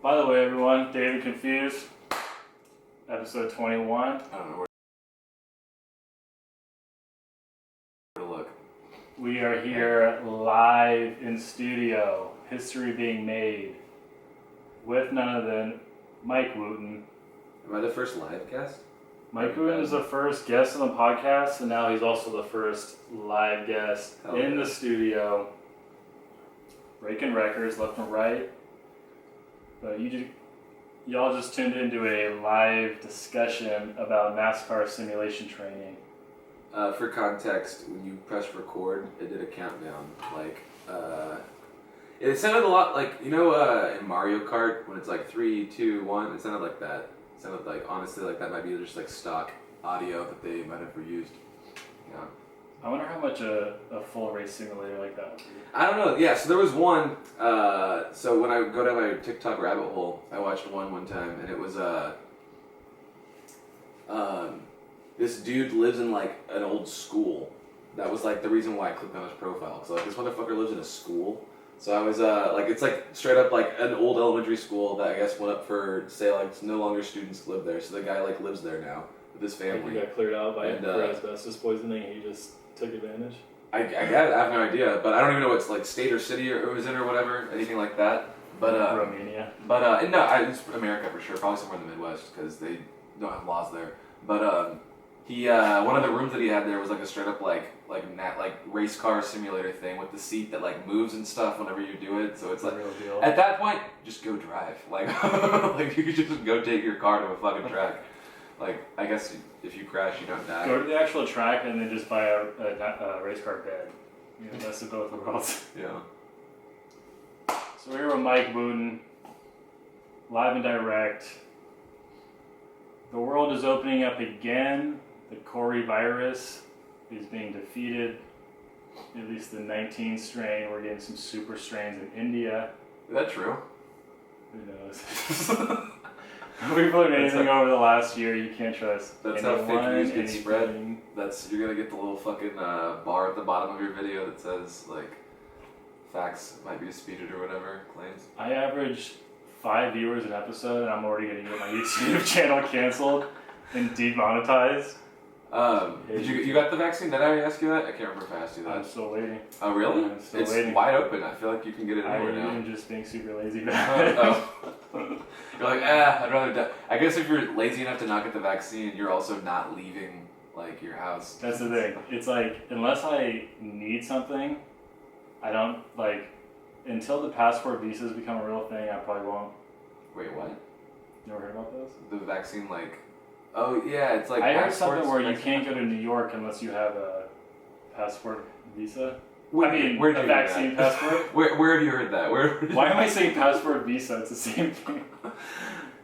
By the way, everyone, David Confused, episode 21. I don't know where to look. We are here live in studio, history being made, with none other than Mike Wooten. Am I the first live guest? Mike Wooten is the first guest on the podcast, and now he's also the first live guest in the studio. Breaking records left and right. But y'all just tuned into a live discussion about NASCAR simulation training. For context, when you press record, it did a countdown. It sounded a lot like, in Mario Kart, when it's like 3, 2, 1, it sounded like that. It sounded like, honestly, like that might be just like stock audio that they might have reused. Yeah. I wonder how much a full race simulator like that would be. I don't know. Yeah, so there was one. So when I go down my TikTok rabbit hole, I watched one time, and it was this dude lives in like an old school. That was like the reason why I clicked on his profile. So like this motherfucker lives in a school. So I was it's like straight up like an old elementary school that I guess went up for sale. Like no longer students live there. So the guy like lives there now with his family. He got cleared out by asbestos poisoning. He just took advantage. I have no idea, but I don't even know what's like state or city or it was in or whatever, anything like that. But Romania. But no, it's America for sure. Probably somewhere in the Midwest because they don't have laws there. But he one of the rooms that he had there was like a straight up like race car simulator thing with the seat that like moves and stuff whenever you do it. So it's like real deal. At that point, just go drive. Like like you could just go take your car to a fucking track. Like, I guess if you crash, you don't die. Go to the actual track and then just buy a race car bed. Best of both worlds. Yeah. So we're here with Mike Wooten, live and direct. The world is opening up again. The Cori virus is being defeated. At least the 19 strain. We're getting some super strains in India. Is that true? Who knows? We've learned anything over the last year. You can't trust. That's anyone, how fake news gets anything. spread. You're gonna get the little fucking bar at the bottom of your video that says like facts might be disputed or whatever claims. I average 5 viewers an episode, and I'm already gonna get my YouTube channel canceled and demonetized. Did you got the vaccine? Did I already ask you that? I can't remember if I asked you that. I'm still waiting. Oh really? I'm still it's waiting. Wide open. I feel like you can get it anywhere now. I'm just being super lazy about it. You're like, I'd rather die. I guess if you're lazy enough to not get the vaccine, you're also not leaving like your house. That's the thing. It's like, unless I need something, I don't, like, until the passport visas become a real thing, I probably won't. Wait, what? You ever heard about those? The vaccine, like, oh yeah, it's like I heard something where you can't go to New York unless you have a passport visa. Where'd you vaccine passport. Where have you heard that? Why am I saying passport visa? It's the same thing.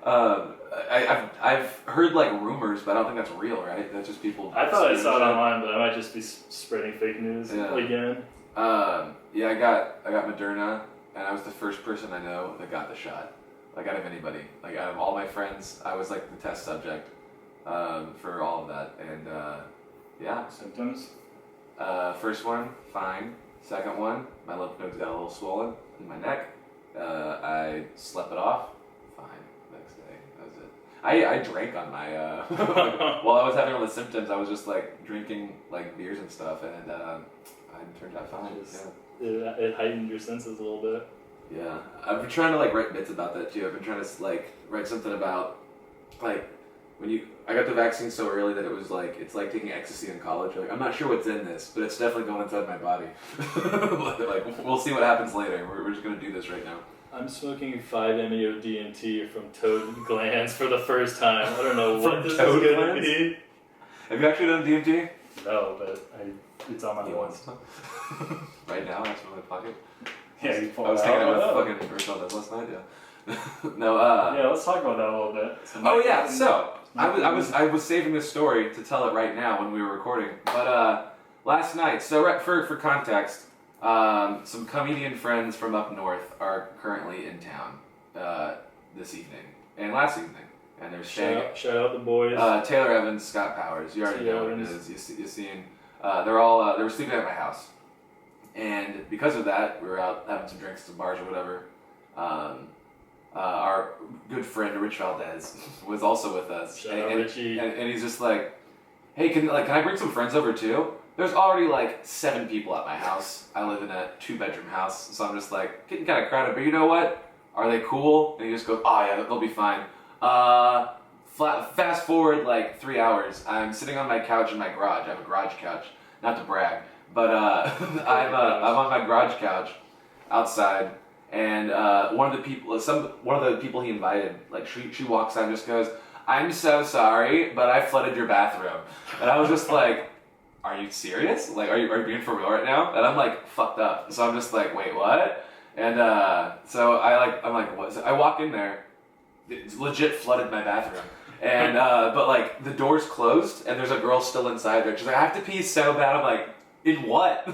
I've heard like rumors, but I don't think that's real, right? That's just people. I thought I saw it online, but I might just be spreading fake news again. Yeah, I got Moderna, and I was the first person I know that got the shot. Like out of anybody, like out of all my friends, I was like the test subject for all of that, and yeah. Symptoms? First one, fine. Second one, my lymph nodes got a little swollen in my neck. I slept it off. Fine. Next day, that was it. I drank on my while I was having all the symptoms. I was just like drinking like beers and stuff, and it turned out fine. It heightened your senses a little bit. Yeah, I've been trying to like write bits about that too. I've been trying to like write something about like when I got the vaccine so early that it was like it's like taking ecstasy in college. Like I'm not sure what's in this, but it's definitely going inside my body. Like we'll see what happens later. We're just gonna do this right now. I'm smoking 5-MeO DMT from toad glands for the first time. I don't know what this is going to be. Have you actually done DMT? No, but it's on my list. Right now, I smoke in my pocket. Yeah, you pull I was it hanging out out. with fucking Rachel last night. Yeah. No. Yeah, let's talk about that a little bit. So I was saving this story to tell it right now when we were recording. But last night, so for context, some comedian friends from up north are currently in town this evening and last evening, and they're staying. Shout out the boys. Taylor Evans, Scott Powers. You already know who it is. You've seen. They were sleeping at my house, and because of that, we were out having some drinks, some bars or whatever. Our good friend, Rich Valdez, was also with us. Shout out Richie. And he's just like, hey, can I bring some friends over too? There's already like 7 people at my house. I live in a 2-bedroom house, so I'm just like getting kind of crowded. But you know what? Are they cool? And he just goes, oh yeah, they'll be fine. Fast forward like 3 hours. I'm sitting on my couch in my garage. I have a garage couch, not to brag, but I'm on my garage couch outside, and one of the people he invited, like she walks out and just goes, I'm so sorry, but I flooded your bathroom. And I was just like, are you serious? Like, are you being for real right now? And I'm like fucked up. So I'm just like, wait, what? And so I'm like, what? So I walk in there, it's legit flooded my bathroom. And but like the door's closed and there's a girl still inside there. She's like, I have to pee so bad. I'm like, in what?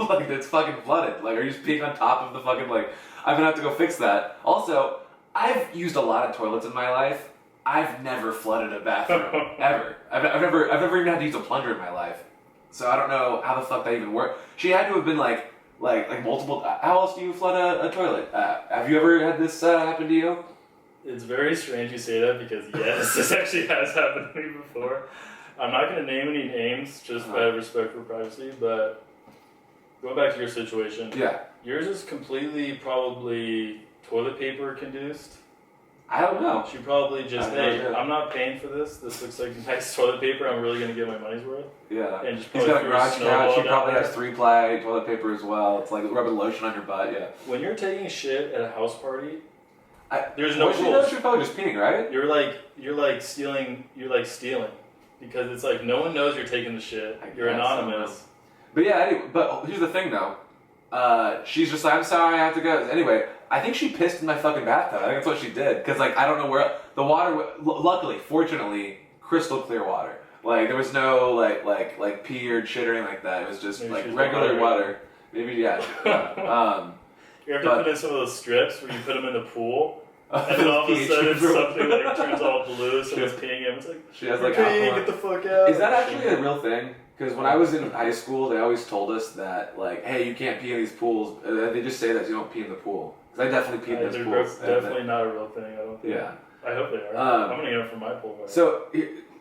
Like, it's fucking flooded. Like, are you just peeing on top of the fucking, like, I'm gonna have to go fix that. Also, I've used a lot of toilets in my life. I've never flooded a bathroom, ever. I've never even had to use a plunger in my life. So I don't know how the fuck that even worked. She had to have been like multiple, how else do you flood a toilet? Have you ever had this happen to you? It's very strange you say that because yes, this actually has happened to me before. I'm not going to name any names just out of respect for privacy, but going back to your situation. Yeah. Yours is completely probably toilet paper conduced. I don't know. She probably just, hey, I'm not paying for this. This looks like nice toilet paper. I'm really going to get my money's worth. Yeah. And just he's got a garage couch. She probably has 3-ply toilet paper as well. It's like rubbing lotion on your butt, yeah. When you're taking shit at a house party, there's no rules. She's probably just peeing, right? You're like stealing. Because it's like no one knows you're taking the shit. You're anonymous. But yeah, anyway, but here's the thing though. She's just like, I'm sorry, I have to go. Anyway, I think she pissed in my fucking bathtub. I think that's what she did. Because like, I don't know where, the water, luckily, fortunately, crystal clear water. Like, there was no like pee or shit or anything like that. It was just maybe like regular water. Maybe, yeah. You have to put in some of those strips where you put them in the pool. And then all of a sudden something like turns all blue, someone's peeing in. It's like, she has like peeing, get the fuck out. Is that actually a real thing? Because when I was in high school, they always told us that, like, hey, you can't pee in these pools. They just say that you don't pee in the pool. Because I definitely peed in those pools. Definitely not a real thing, I don't think. Yeah. I hope they are. I'm going to get them from my pool. So,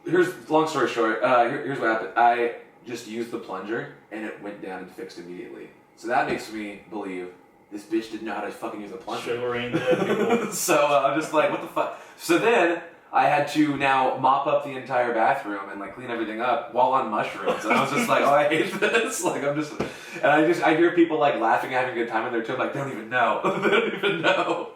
here's, long story short, here's what happened. I just used the plunger, and it went down and fixed immediately. So that makes me believe this bitch didn't know how to fucking use a plunger. So I'm just like, what the fuck? So then I had to now mop up the entire bathroom and like clean everything up while on mushrooms. And I was just like, oh, I hate this. Like, I hear people like laughing, having a good time in there too. I'm like, they don't even know. They don't even know.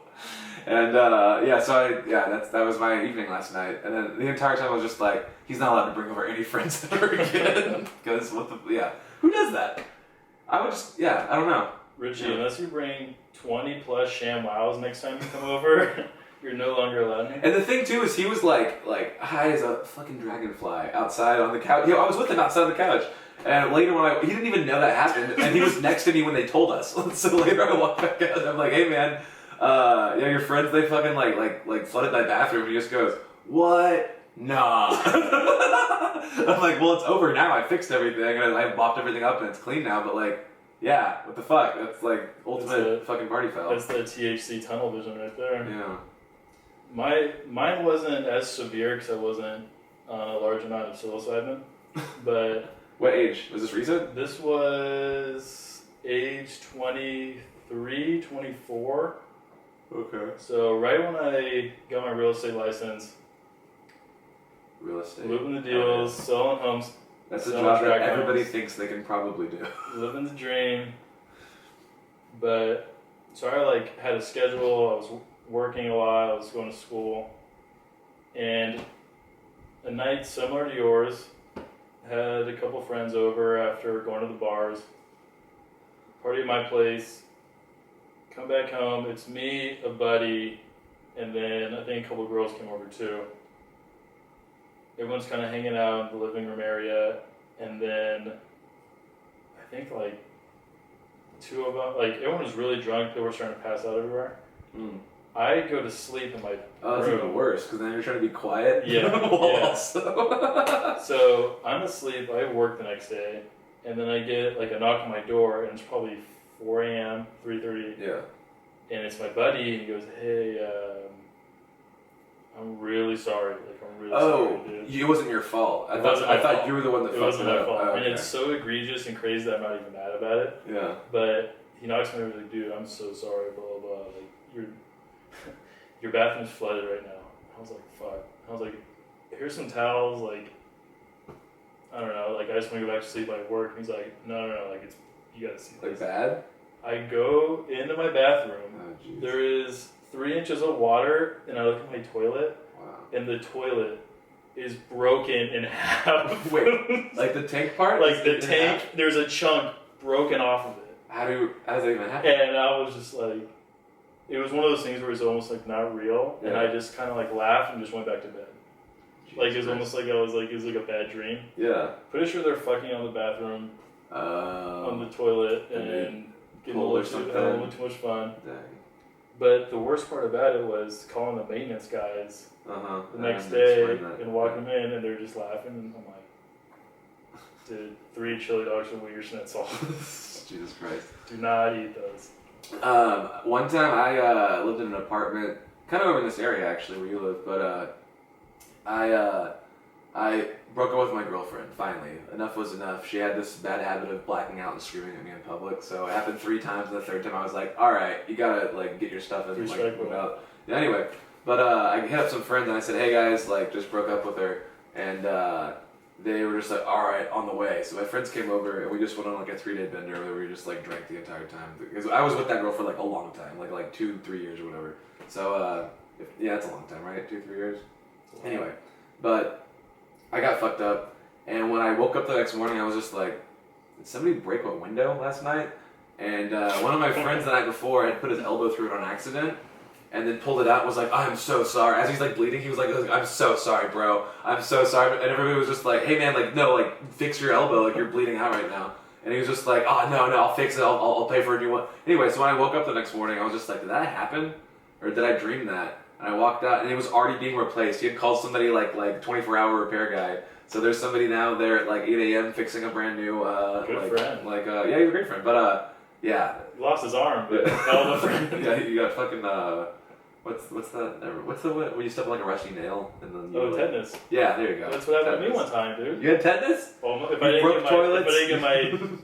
And that was my evening last night. And then the entire time I was just like, he's not allowed to bring over any friends ever again. Because who does that? I would just, I don't know. Richie, unless you bring 20 plus ShamWows next time you come over, you're no longer allowed me. And the thing too is he was like high as a fucking dragonfly outside on the couch. I was with him outside on the couch. And later he didn't even know that happened. And he was next to me when they told us. So later I walked back out and I'm like, hey man, your friends, they fucking like flooded my bathroom. And he just goes, what? Nah. I'm like, well, it's over now. I fixed everything and I mopped everything up and it's clean now. But like, yeah, what the fuck? That's like ultimate fucking party foul. That's the THC tunnel vision right there. Yeah. Mine wasn't as severe because I wasn't on a large amount of psilocybin, but... What age? Was this recent? This was age 23, 24. Okay. So right when I got my real estate license, living the deals, selling homes. That's a job that everybody thinks they can probably do. Living the dream. But, so I had a schedule, I was working a lot, I was going to school. And a night similar to yours, had a couple friends over after going to the bars. Party at my place. Come back home, it's me, a buddy, and then I think a couple girls came over too. Everyone's kind of hanging out in the living room area, and then I think two of them, everyone was really drunk. They were starting to pass out everywhere. Mm. I go to sleep in my room. That's even worse, because then you're trying to be quiet. Yeah. So I'm asleep. I work the next day, and then I get a knock on my door, and it's probably 4 a.m., 3:30. Yeah. And it's my buddy, and he goes, hey, really sorry. Like, I'm really sorry, dude. It wasn't your fault. I thought you were the one that fucked it up. It wasn't my fault. Oh, okay. And it's so egregious and crazy that I'm not even mad about it. Yeah. But he knocks me over, he's like, dude, I'm so sorry, blah, blah, blah. Like, your bathroom's flooded right now. I was like, fuck. I was like, here's some towels, like, I don't know, like, I just want to go back to sleep, like, work. And he's like, no, like, it's, you gotta see this. Like, bad? I go into my bathroom. Oh, there is 3 inches of water, and I look at my toilet, wow. and the toilet is broken in half. Wait, like the tank part? Like the tank, there's a chunk broken off of it. How does that even happen? And I was just like, it was one of those things where it's almost like not real, and I just kind of like laughed and just went back to bed. Jesus like it was almost like it was like a bad dream. Yeah. Pretty sure they're fucking on the bathroom, on the toilet, and getting a little too much fun. Dang. But the worst part about it was calling the maintenance guys the next day and walking them in, and they're just laughing, and I'm like, dude, 3 chili dogs and Uyghur schnitzel. Jesus Christ. Do not eat those. One time I lived in an apartment, kind of over in this area actually where you live, but I broke up with my girlfriend, finally. Enough was enough. She had this bad habit of blacking out and screaming at me in public, so it happened 3 times, and the 3rd time I was like, alright, you gotta like get your stuff and like move out. Yeah, anyway, but I hit up some friends and I said, hey guys, like just broke up with her, and they were just like, alright, on the way. So my friends came over and we just went on like a 3-day bender where we just like drank the entire time. Because I was with that girl for like a long time, like 2-3 years or whatever. So, yeah, it's a long time, right? 2-3 years? Anyway, but I got fucked up, and when I woke up the next morning, I was just like, did somebody break a window last night? And one of my friends the night before had put his elbow through it on accident, and then pulled it out and was like, I'm so sorry. As he's like bleeding, he was like, I'm so sorry, bro. I'm so sorry. And everybody was just like, hey man, like, no, like, fix your elbow, like, you're bleeding out right now. And he was just like, oh, no, I'll fix it, I'll pay for a new one. Anyway, so when I woke up the next morning, I was just like, did that happen? Or did I dream that? And I walked out, and it was already being replaced. He had called somebody like 24-hour repair guy. So there's somebody now there at like 8 a.m. fixing a brand new good friend. Yeah, he's a great friend. But yeah. He lost his arm, but hell of a friend. Yeah, you got fucking what's that? What's the when you step on like a rusty nail and then you tetanus. Yeah, there you go. That's what happened to me one time, dude. You had tetanus? Well, if I didn't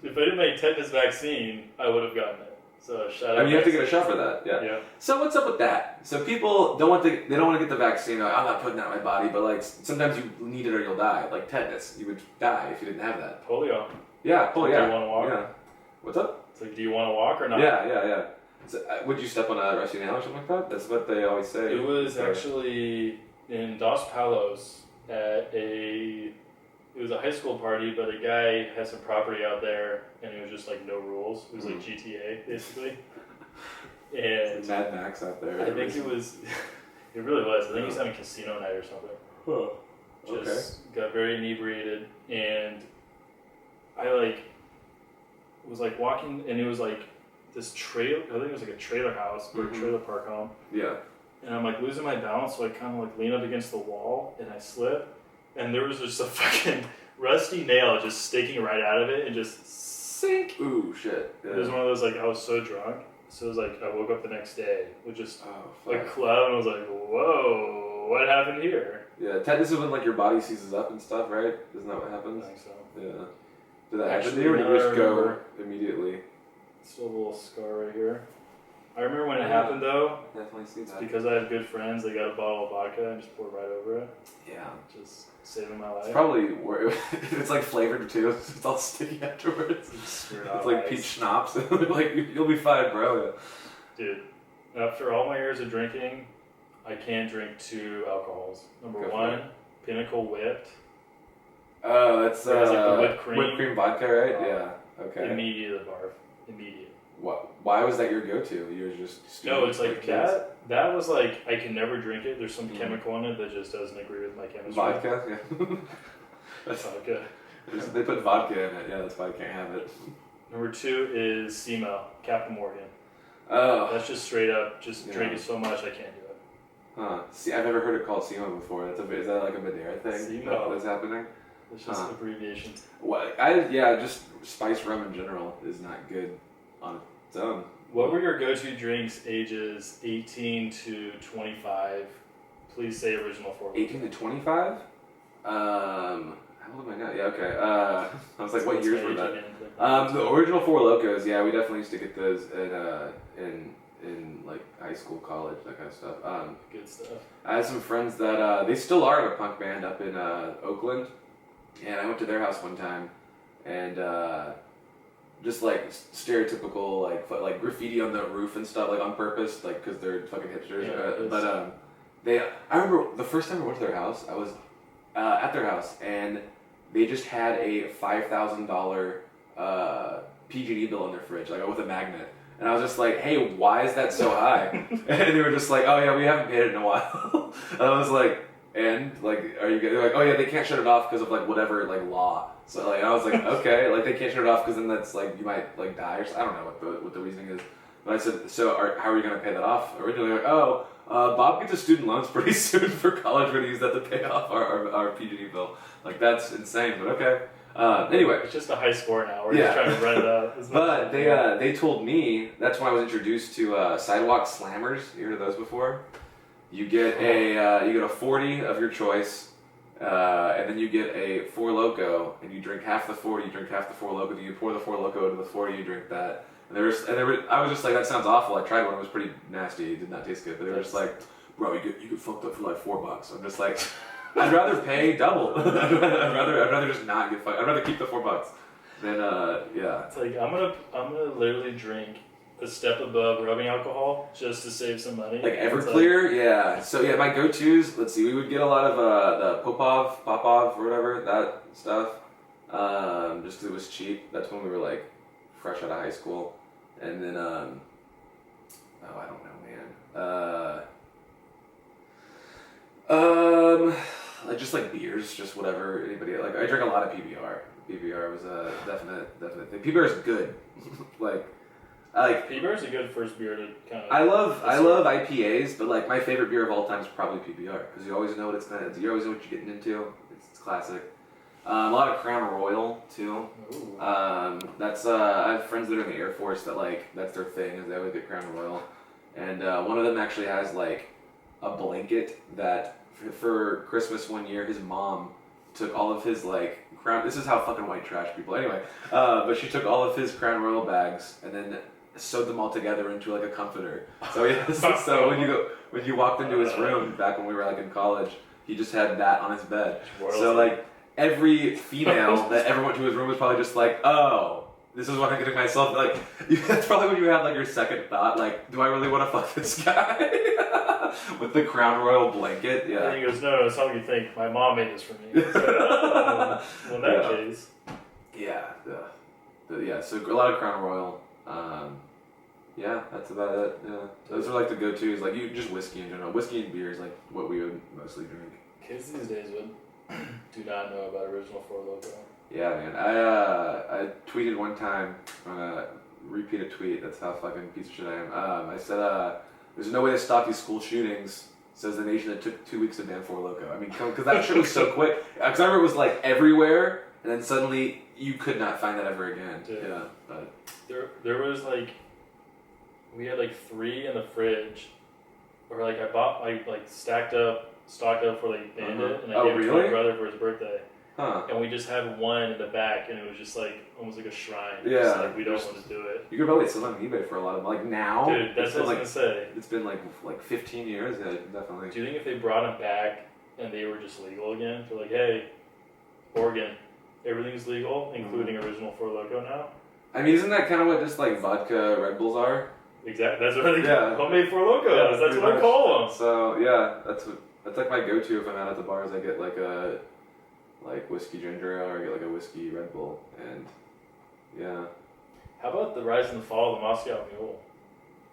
get my tetanus vaccine, I would have gotten it. So shout out. You have to get a shot for that. Yeah. So what's up with that? So people don't want to get the vaccine. Like, I'm not putting that in my body, but like sometimes you need it or you'll die. Like tetanus, you would die if you didn't have that. Polio. Yeah, polio. Do you want to walk? Yeah. What's up? It's like, do you want to walk or not? Yeah. So, would you step on a rusty nail or something like that? That's what they always say. It was actually in Dos Palos at it was a high school party, but a guy had some property out there, and it was just like no rules. It was like GTA, basically. And Mad Max out there. I think it was, it really was. I think he was having casino night or something. Huh. Just got very inebriated, and I was like walking, and it was like this trailer. I think it was like a trailer house or a trailer park home. Yeah. And I'm like losing my balance, so I kind of like lean up against the wall, and I slip. And there was just a fucking rusty nail just sticking right out of it and just sink. Ooh, shit. Yeah. It was one of those, like, I was so drunk. So it was like, I woke up the next day with just like cloud, and I was like, whoa, what happened here? Yeah, tetanus is when like your body seizes up and stuff, right? Isn't that what happens? I think so. Yeah. Did that happen to you, or did you just go immediately? Still a little scar right here. I remember when it happened, though. Definitely see that. Because I have good friends, they got a bottle of vodka and just poured right over it. Yeah. Just saving my life. It's probably it's like flavored too. It's all sticky afterwards. It's like peach schnapps. Like you'll be fine, bro. Dude, after all my years of drinking, I can't drink 2 alcohols. Number 1, Pinnacle Whipped. Oh, that's like the whipped cream vodka, right? Yeah. Okay. Immediate barf. Immediate. What? Why was that your go-to? You were just no. It's like that. That was like I can never drink it. There's some chemical in it that just doesn't agree with my chemistry. Vodka. Yeah. That's vodka. They put vodka in it. Yeah, that's why I can't have it. Number 2 is CMO, Captain Morgan. Oh. That's just straight up. Just drink it so much I can't do it. Huh. See, I've never heard it called CMO before. Is that like a Madeira thing? That's happening. It's just abbreviations. What? Just spiced rum in general is not good on its own. What were your go-to drinks ages 18 to 25 Please say original Four Loko. 18 to 25? How old am I now? Yeah, okay. I was like, what years were that? The original Four Lokos, yeah, we definitely used to get those in like high school, college, that kind of stuff. Good stuff. I had some friends that they still are in a punk band up in Oakland, and I went to their house one time, and just like stereotypical like graffiti on the roof and stuff, like on purpose, like because they're fucking hipsters. Yeah, I remember the first time I went to their house, I was at their house, and they just had a $5,000 PG&E bill in their fridge, like with a magnet. And I was just like, hey, why is that so high? And they were just like, oh yeah, we haven't paid it in a while. And I was like, and like, are you good? They're like, oh yeah, they can't shut it off because of like whatever like law. So like, I was like, okay, like they can't shut it off because then that's like you might like die or something. I don't know what the reasoning is. But I said, so how are you gonna pay that off? Originally, like, Bob gets a student loans pretty soon for college. We're gonna use that to pay off our PG&E bill. Like that's insane, but okay. Anyway, it's just a high score now. We're just trying to run it up. But they told me that's when I was introduced to sidewalk slammers. You heard of those before? You get a 40 of your choice, and then you get a Four Loko, and you drink half the 40. You drink half the Four Loko. Then you pour the Four Loko into the 40. You drink that. And I was just like, that sounds awful. I tried one. It was pretty nasty. It did not taste good. But they were just like, bro, you get fucked up for like $4. I'm just like, I'd rather pay double. I'd rather just not get fucked. I'd rather keep the $4 than yeah. It's like I'm gonna literally drink a step above rubbing alcohol just to save some money. Like Everclear, yeah. So yeah, my go-tos. Let's see, we would get a lot of the Popov or whatever that stuff. Just because it was cheap. That's when we were like fresh out of high school, and then I don't know, man. Like just like beers, just whatever anybody like. I drink a lot of PBR. PBR was a definite thing. PBR is good. like I like PBR is a good first beer to kind of. I love IPAs, but like my favorite beer of all time is probably PBR because you always know what you always know what you're getting into. It's classic. A lot of Crown Royal too. That's I have friends that are in the Air Force that like that's their thing is they always get Crown Royal, and one of them actually has like a blanket that for Christmas one year his mom took all of his like Crown. This is how fucking white trash people. Anyway, but she took all of his Crown Royal bags and then sewed them all together into like a comforter. So yeah, so when you walked into his room back when we were like in college, he just had that on his bed. So like. Every female that ever went to his room was probably just like, oh, this is what I'm getting myself. Like, that's probably when you have like your second thought, like, do I really want to fuck this guy? With the Crown Royal blanket, yeah. And he goes, no, it's not what you think. My mom made this for me. Well, in that case. Yeah, yeah. So a lot of Crown Royal. Yeah, that's about it. Yeah, those are like the go-tos. Like you just whiskey in general. Whiskey and beer is like what we would mostly drink. Kids these days would. Do not know about original Four Loko. Yeah, man. I tweeted one time. I'm gonna repeat a tweet. That's how fucking piece of shit I am. I said, "There's no way to stop these school shootings." Says the nation that took 2 weeks to ban Four Loko. I mean, because that shit was so quick. Because I remember it was like everywhere, and then suddenly you could not find that ever again. Dude. Yeah, but there was like we had like 3 in the fridge, or like I stocked up for like Bandit, and I gave it to my brother for his birthday. Huh. And we just had one in the back, and it was just like almost like a shrine. Yeah. Just like we don't want to do it. You could probably sell on eBay for a lot of like now. Dude, that's what I was gonna say. It's been like 15 years. Yeah, definitely. Do you think if they brought them back and they were just legal again, they're like, hey, Oregon, everything's legal, including original Four Loko now? I mean, isn't that kind of what just like vodka Red Bulls are? Exactly. That's what homemade Four Lokos. That's what I call them. So yeah, that's like my go-to if I'm out at the bars. I get like a whiskey ginger ale, or I get like a whiskey Red Bull, and yeah. How about the rise and the fall of the Moscow Mule?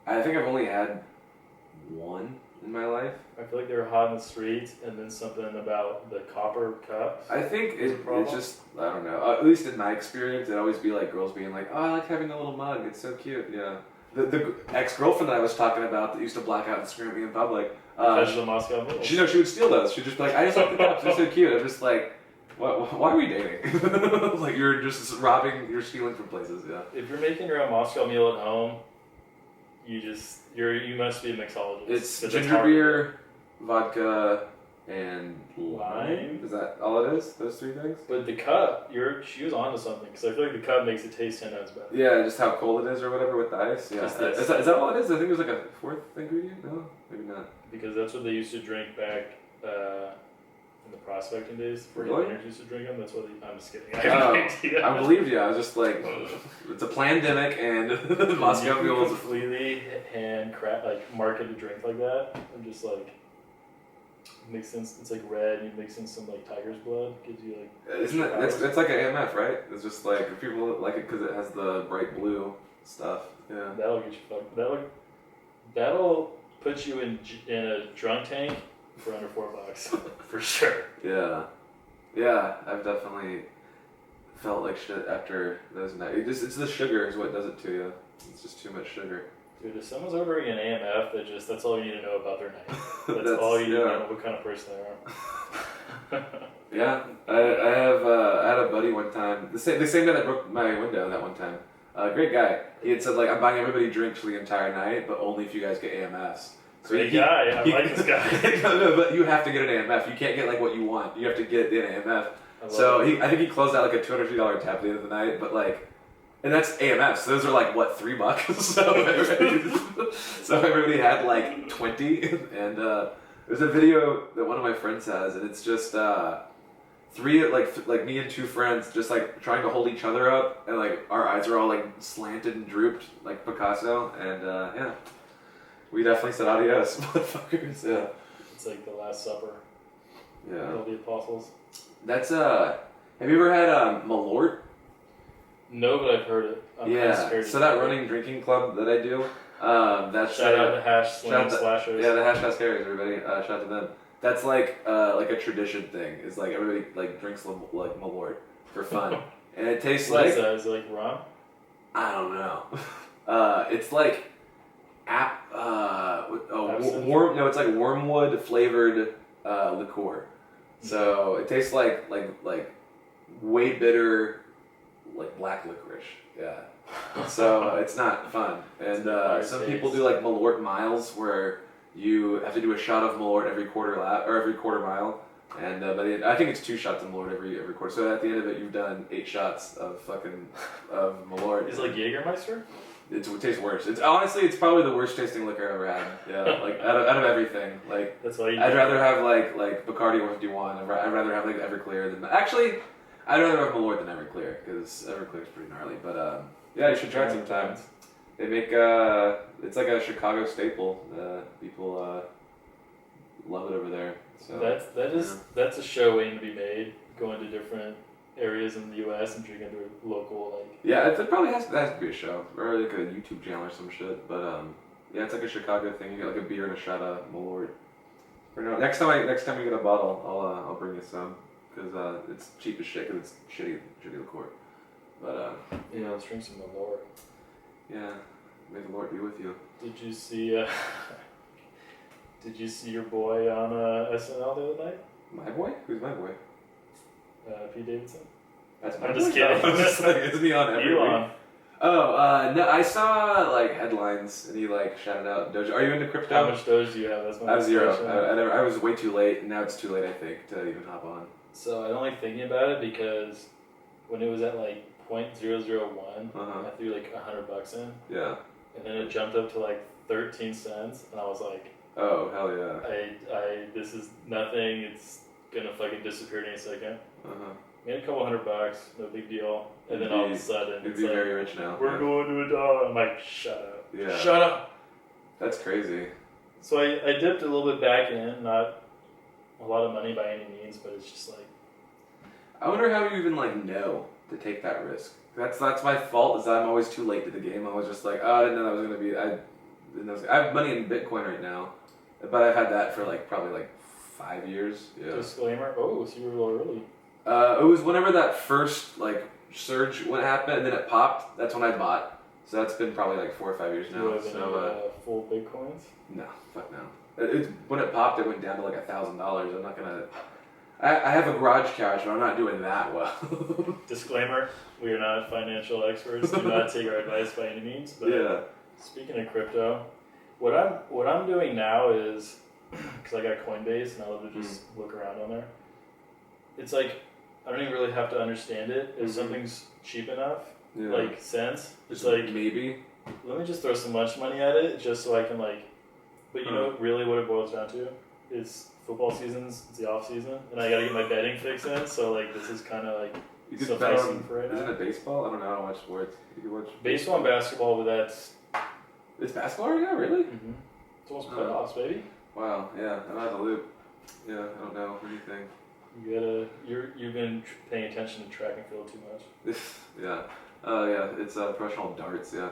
I think I've only had one in my life. I feel like they were hot in the streets, and then something about the copper cups. I think it's just, I don't know, at least in my experience, it'd always be like girls being like, oh, I like having the little mug, it's so cute, yeah. The ex-girlfrine that I was talking about that used to black out and scream at me in public. Because of the Moscow Mule. She would steal those. She'd just be like, I just like the cups, they're so cute. I'm just like, why are we dating? Like you're just you're stealing from places, yeah. If you're making your own Moscow Mule at home, you must be a mixologist. It's ginger beer, vodka, and lime. Is that all it is? Those 3 things? But the cup, she was onto something because I feel like the cup makes it taste 10 times better. Yeah, just how cold it is or whatever with the ice. Yeah, is that all it is? I think there's like a 4th ingredient. No, maybe not. Because that's what they used to drink back in the prospecting days. Before Really? miners used to drink them. That's what I'm just kidding. I have no idea. I believed you. I was just like, it's a pandemic and Moscow Mules. Completely market a drink like that. I'm just like. Makes sense. It's like red. You mix in some like tiger's blood. Gives you like. Isn't it? It's like an AMF, right? It's just like people like it because it has the bright blue stuff. Yeah. That'll get you fucked. That'll put you in a drunk tank for under $4 for sure. Yeah. Yeah, I've definitely felt like shit after those nights. It's the sugar is what does it to you. It's just too much sugar. Dude, if someone's ordering an AMF, that's all you need to know about their night. That's all you need to know what kind of person they are. Yeah, I had a buddy one time, the same guy that broke my window that one time. Great guy. He had said like, I'm buying everybody drinks for the entire night, but only if you guys get AMFs. So Great guy, I like this guy. No, but you have to get an AMF. You can't get like what you want. You have to get an AMF. So I think he closed out like a $250 tab at the end of the night, but like. And that's AMFs. So those are like, what, $3? So everybody had like 20. And there's a video that one of my friends has, and it's just three, like me and 2 friends just like trying to hold each other up, and like our eyes are all like slanted and drooped like Picasso. And yeah, we definitely said adios, motherfuckers. Yeah. It's like the Last Supper. Yeah. All the apostles. That's have you ever had Malort? No, but I've heard it. Yeah, so that running drinking club that I do, that's shout out to Hash Slam Slashers. Yeah, the Hash Carriers, everybody. Shout out to them. That's like a tradition thing. It's like everybody like drinks like Malort for fun, and it tastes What like. is that? Is it like rum? I don't know. It's like warm. No, it's like wormwood flavored liqueur. So it tastes like way bitter. Like black licorice, yeah. So it's not fun, and some people do like Malort miles, where you have to do a shot of Malort every quarter lap or every quarter mile, and I think it's 2 shots of Malort every quarter. So at the end of it, you've done 8 shots of Malort. Is it like Jägermeister? It tastes worse. It's probably the worst tasting liquor I've ever had. Yeah, like out of everything. Like that's why I'd rather have like Bacardi 151. I'd rather have like Everclear than actually. I'd rather have Malort than Everclear, because Everclear's pretty gnarly. But yeah, you should try it sometime. They make it's like a Chicago staple. People love it over there. So that's a show waiting to be made. Going to different areas in the U.S. and drinking their local like. Yeah, it probably has to be a show or like a YouTube channel or some shit. But yeah, it's like a Chicago thing. You get like a beer and a shot of Malort. Or no, next time we get a bottle, I'll bring you some. Because it's cheap as shit, because it's shitty liqueur. But yeah, let's drink some Malort. Yeah, may the Lord be with you. Did you see? Did you see your boy on SNL the other night? My boy? Who's my boy? Pete Davidson. That's my I'm boy? just kidding. No, isn't he on every week? Oh, no, I saw like headlines, and he like shouted out Doge. Are you into crypto? How much Doge do you have? That's my I have 0. I was way too late, and now it's too late, I think, to even hop on. So I don't like thinking about it because when it was at like 0.001, I threw like $100 in. Yeah. And then it jumped up to like 13 cents, and I was like, oh hell yeah! This is nothing. It's gonna fucking disappear in a second. Made a couple $100, no big deal. And then all of a sudden, you'd be like, very rich now. We're going to a dollar. I'm like, shut up. Yeah. Shut up. That's crazy. So I dipped a little bit back in, not a lot of money by any means, but it's just like. I wonder how you even like know to take that risk. That's my fault. Is I'm always too late to the game. I was just like, oh, I didn't know that was gonna be. I have money in Bitcoin right now, but I've had that for like probably like 5 years. Yeah. Disclaimer. Oh, so you were a little early. It was whenever that first like surge when it happened, and then it popped. That's when I bought. So that's been probably like 4 or 5 years now. Do you have any full Bitcoins? No, fuck no. When it popped, it went down to like $1,000. I'm not gonna. I have a garage cash, but I'm not doing that well. Disclaimer: we are not financial experts. Do not take our advice by any means. But yeah. Speaking of crypto, what I'm doing now is because I got Coinbase and I love to just look around on there. It's like I don't even really have to understand it. If something's cheap enough, like cents, it's like maybe. Let me just throw some lunch money at it just so I can like. But you know really what it boils down to is football seasons. It's the off season, and I gotta get my betting fix in. So like this is kind of like. You could bet on, isn't it baseball? I don't know how much sports. You could watch baseball and basketball, but that's... It's basketball right now, really? Mm-hmm. It's almost playoffs, baby. Wow, yeah, I'm out of the loop. Yeah, I don't know anything. You've been paying attention to track and field too much. Yeah. Yeah, it's professional darts, yeah.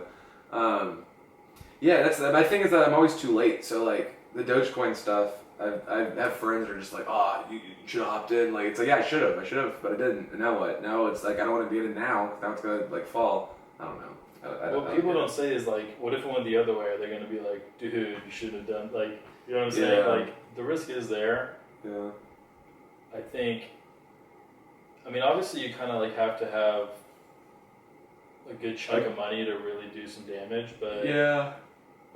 Yeah, my thing is that I'm always too late, so like, the Dogecoin stuff, I have friends that are just like, you should have hopped in. Like, it's like, yeah, I should have, but I didn't. And now what? Now it's like, I don't want to be in it now, because now it's going to, like, fall. I don't know. What people don't say is, like, what if it went the other way? Are they going to be like, dude, you should have done, like, you know what I'm saying? Yeah. Like, the risk is there. Yeah. I think, I mean, obviously you kind of, like, have to have a good chunk of money to really do some damage, but... Yeah.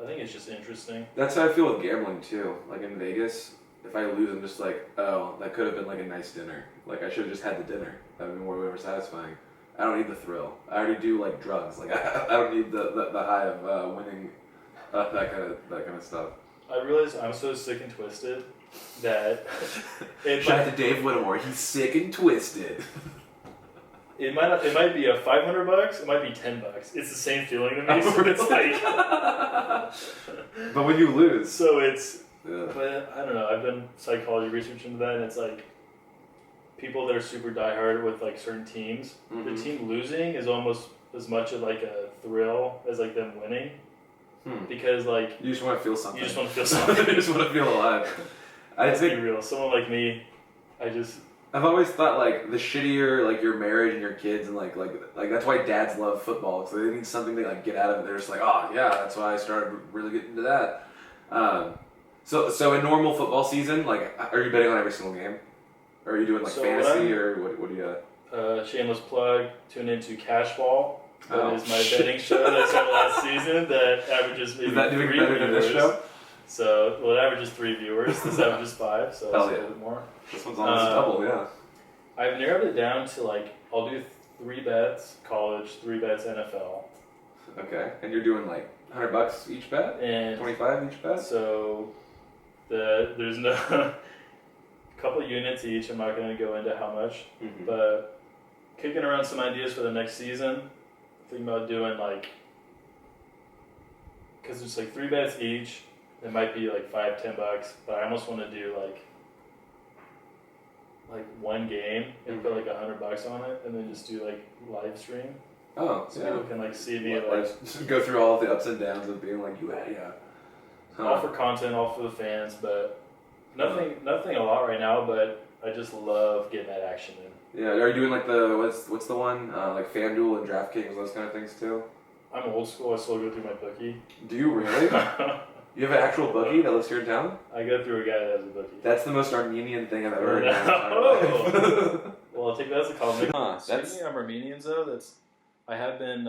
I think it's just interesting. That's how I feel with gambling too. Like in Vegas, if I lose, I'm just like, oh, that could have been like a nice dinner. Like I should have just had the dinner. That would be more satisfying. I don't need the thrill. I already do like drugs. Like I don't need the high of winning, that kind of stuff. I realize I'm so sick and twisted that. Shout out to Dave Whittemore. He's sick and twisted. It might be a $500. It might be $10. It's the same feeling to me. So it's like. But when you lose, so it's. Yeah. But I don't know. I've done psychology research into that, and it's like people that are super diehard with like certain teams. The team losing is almost as much of like a thrill as like them winning, because like you just want to feel something. You just want to feel something. You just want to feel alive. Let's be real. Someone like me, I've always thought like the shittier like your marriage and your kids and like that's why dads love football, so they need something to like get out of it. They're just like, oh yeah, that's why I started really getting into that. So a normal football season, like, are you betting on every single game, or are you doing like fantasy or what do you got? Shameless plug. Tune into Cash Ball. That is my betting show that I started last season. That averages maybe 3 viewers. Is that doing better than this show? So, well, it averages 3 viewers. This averages 5, so it's a little bit more. This one's almost double, yeah. I've narrowed it down to, like, I'll do 3 bets college, 3 bets NFL. Okay, and you're doing, like, $100 each bet? And 25 each bet? So, there's no... couple units each. I'm not going to go into how much. But kicking around some ideas for the next season. Thinking about doing, like... Because it's, like, 3 bets each. It might be like $5-10, but I almost want to do like one game and put like $100 on it, and then just do like live stream. Oh, so people can like see me like go through all of the ups and downs of being like yeah. All for content, all for the fans, but nothing a lot right now. But I just love getting that action in. Yeah, are you doing like the what's the one like FanDuel and DraftKings, those kind of things too? I'm old school. I still go through my bookie. Do you really? You have an actual bookie that lives here in town? I go through a guy that has a bookie. That's the most Armenian thing I've ever heard in my entire life. Well, I'll take that as a compliment. Speaking of Armenians, though, I have been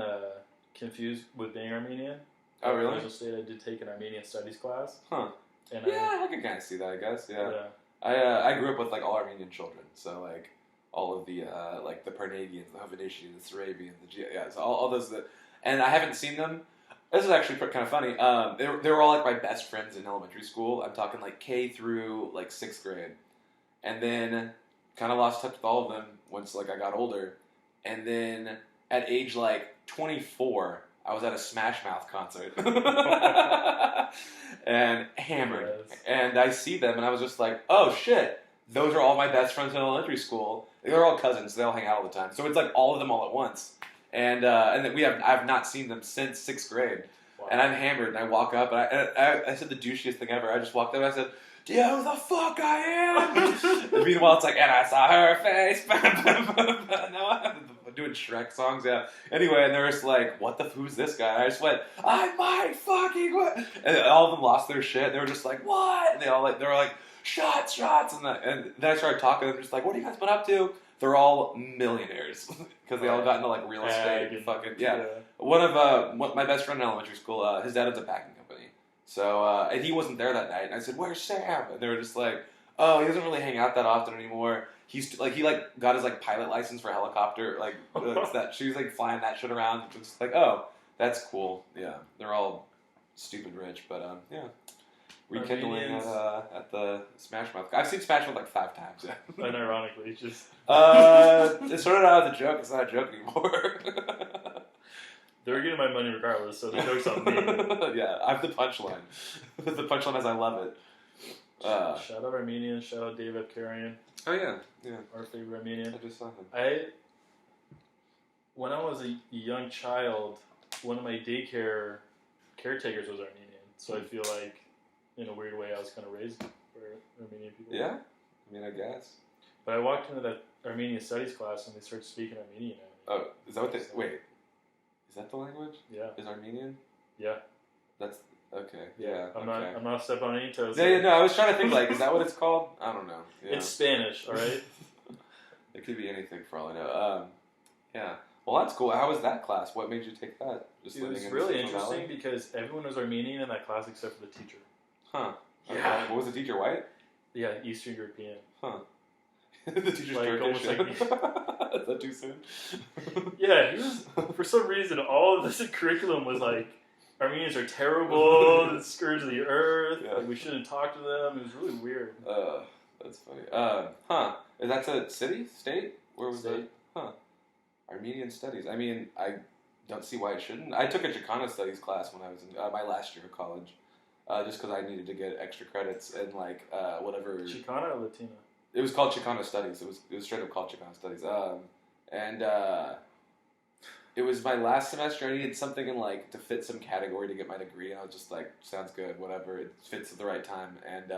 confused with being Armenian. Oh, really? At State, I did take an Armenian studies class. Huh. And I can kind of see that, I guess. Yeah. I grew up with like all Armenian children, so like all of the like the Parnagians, the Hovhannishians, the Sarabians, so all those and I haven't seen them. This is actually kind of funny. They were all like my best friends in elementary school. I'm talking like K through like 6th grade, and then kind of lost touch with all of them once like I got older, and then at age like 24, I was at a Smash Mouth concert and hammered, and I see them, and I was just like, oh shit, those are all my best friends in elementary school. They're all cousins. They all hang out all the time. So it's like all of them all at once. And then I've not seen them since 6th grade. Wow. And I'm hammered, and I walk up, and I said the douchiest thing ever. I just walked up, and I said, do you know who the fuck I am? And meanwhile, it's like, and I saw her face. No, I'm doing Shrek songs, yeah. Anyway, and they're just like, who's this guy? And I just went, I might fucking what? And all of them lost their shit. They were just like, what? And they were like, shots. And then I started talking, and they're just like, what have you guys been up to? They're all millionaires because they all got into like real estate. Fucking yeah. One of my best friend in elementary school, his dad owns a packing company, So and he wasn't there that night, and I said, "Where's Sam?" And they were just like, "Oh, he doesn't really hang out that often anymore. He's like he like got his like pilot license for helicopter, like that. She was like flying that shit around. Just like, oh, that's cool. Yeah, they're all stupid rich, but yeah." Rekindling at the Smash Mouth. I've seen Smash Mouth like 5 times. Yeah. Unironically, just it started out as a joke. It's not a joke anymore. They're getting my money regardless, so the joke's on me. Yeah, I'm the punchline. The punchline is I love it. Shout out Armenian. Shout out Dave Abkarian. Oh yeah, Our favorite Armenian. I just saw him. When I was a young child, one of my daycare caretakers was Armenian, so I feel like, in a weird way, I was kind of raised for Armenian people. Yeah, I mean, I guess. But I walked into that Armenian studies class and they started speaking Armenian. Oh, is that what they... Wait. Is that the language? Yeah. Is Armenian? Yeah. That's... Okay. Yeah. I'm not stepping on any toes. Yeah, no, I was trying to think, like, is that what it's called? I don't know. Yeah. It's Spanish, alright? It could be anything for all I know. Yeah. Well, that's cool. How was that class? What made you take that? It was really interesting because everyone was Armenian in that class except for the teacher. Huh. Okay. Yeah. What was the teacher, white? Yeah, Eastern European. Huh. The teacher's like, Turkish. almost like Is that too soon? Yeah, he was, for some reason, all of this curriculum was like, Armenians are terrible, the scourge of the earth, Yeah. like, we shouldn't talk to them. It was really weird. That's funny. Huh. Is that a city? State? Where was State. it? Huh. Armenian studies. I mean, I don't see why it shouldn't. I took a Chicana studies class when I was in my last year of college. Just because I needed to get extra credits and like whatever. Chicana or Latina? It was called Chicana Studies. It was straight up called Chicana Studies. And it was my last semester. I needed something in like to fit some category to get my degree, and I was just like, sounds good, whatever. It fits at the right time. And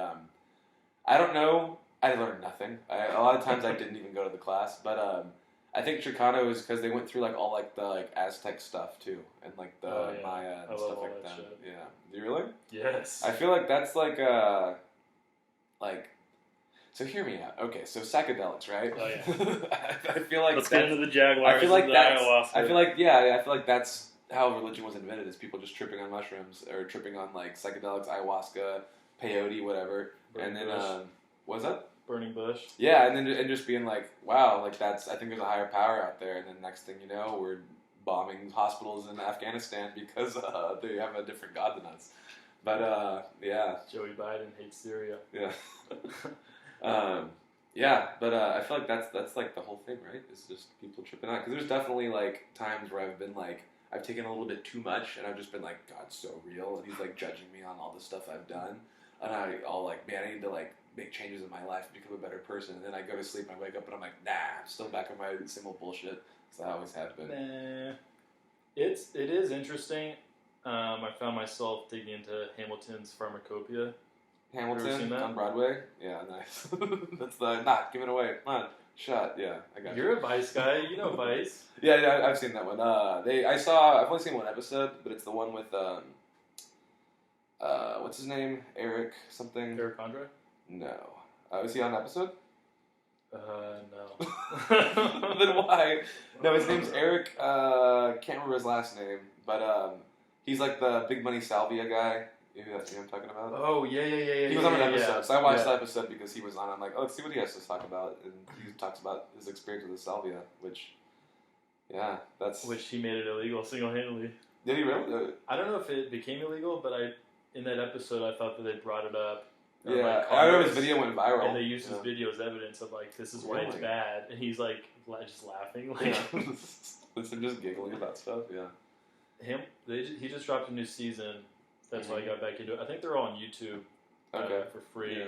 I don't know. I learned nothing. A lot of times I didn't even go to the class, but I think Chicano is because they went through like all like the like Aztec stuff too, and like the Maya and stuff like that. Shit. Yeah. Do you really? Yes. I feel like that's like so hear me out. Okay, so psychedelics, right? Oh yeah. I feel like let's get into the Jaguars. I feel like that's. ayahuasca. I feel like that's how religion was invented. Is people just tripping on mushrooms or tripping on like psychedelics, ayahuasca, peyote, whatever, Burning and then bush. what's that? Burning bush. Yeah, and then and just being like, wow, like that's. I think there's a higher power out there, and then next thing you know, we're bombing hospitals in Afghanistan because they have a different god than us. But yeah. Joey Biden hates Syria. Yeah. Yeah, but I feel like that's like the whole thing, right? It's just people tripping out. Because there's definitely like times where I've been like, I've taken a little bit too much, and I've just been like, God's so real, and He's like judging me on all the stuff I've done, and I'll like, man, I need to like make changes in my life, become a better person, and then I go to sleep, and I wake up, and I'm like, nah, I'm still back on my same old bullshit. So I always have been. Nah. It is interesting. I found myself digging into Hamilton's Pharmacopoeia. Hamilton on Broadway? Yeah, nice. That's not giving away. Come on, shot. Yeah, I got you. You're a Vice guy. You know Vice. Yeah, I've seen that one. I've only seen one episode, but it's the one with what's his name? Eric something. Eric Andre? No. Was he on an episode? No. Then why? No, his name's Eric. Can't remember his last name, but he's like the big money salvia guy. You know what I'm talking about? Oh, yeah. He was on an episode, so I watched that episode because he was on. I'm like, oh, let's see what he has to talk about. And he talks about his experience with the salvia, which, yeah, that's... Which he made it illegal single-handedly. Did he really? I don't know if it became illegal, but in that episode, I thought that they brought it up. Yeah, I remember his video went viral. And they used his video as evidence of, like, this is why it's bad. And he's, like, just laughing. Like, It's him just giggling about stuff, yeah. He just dropped a new season. That's why I got back into it. I think they're all on YouTube for free. Yeah.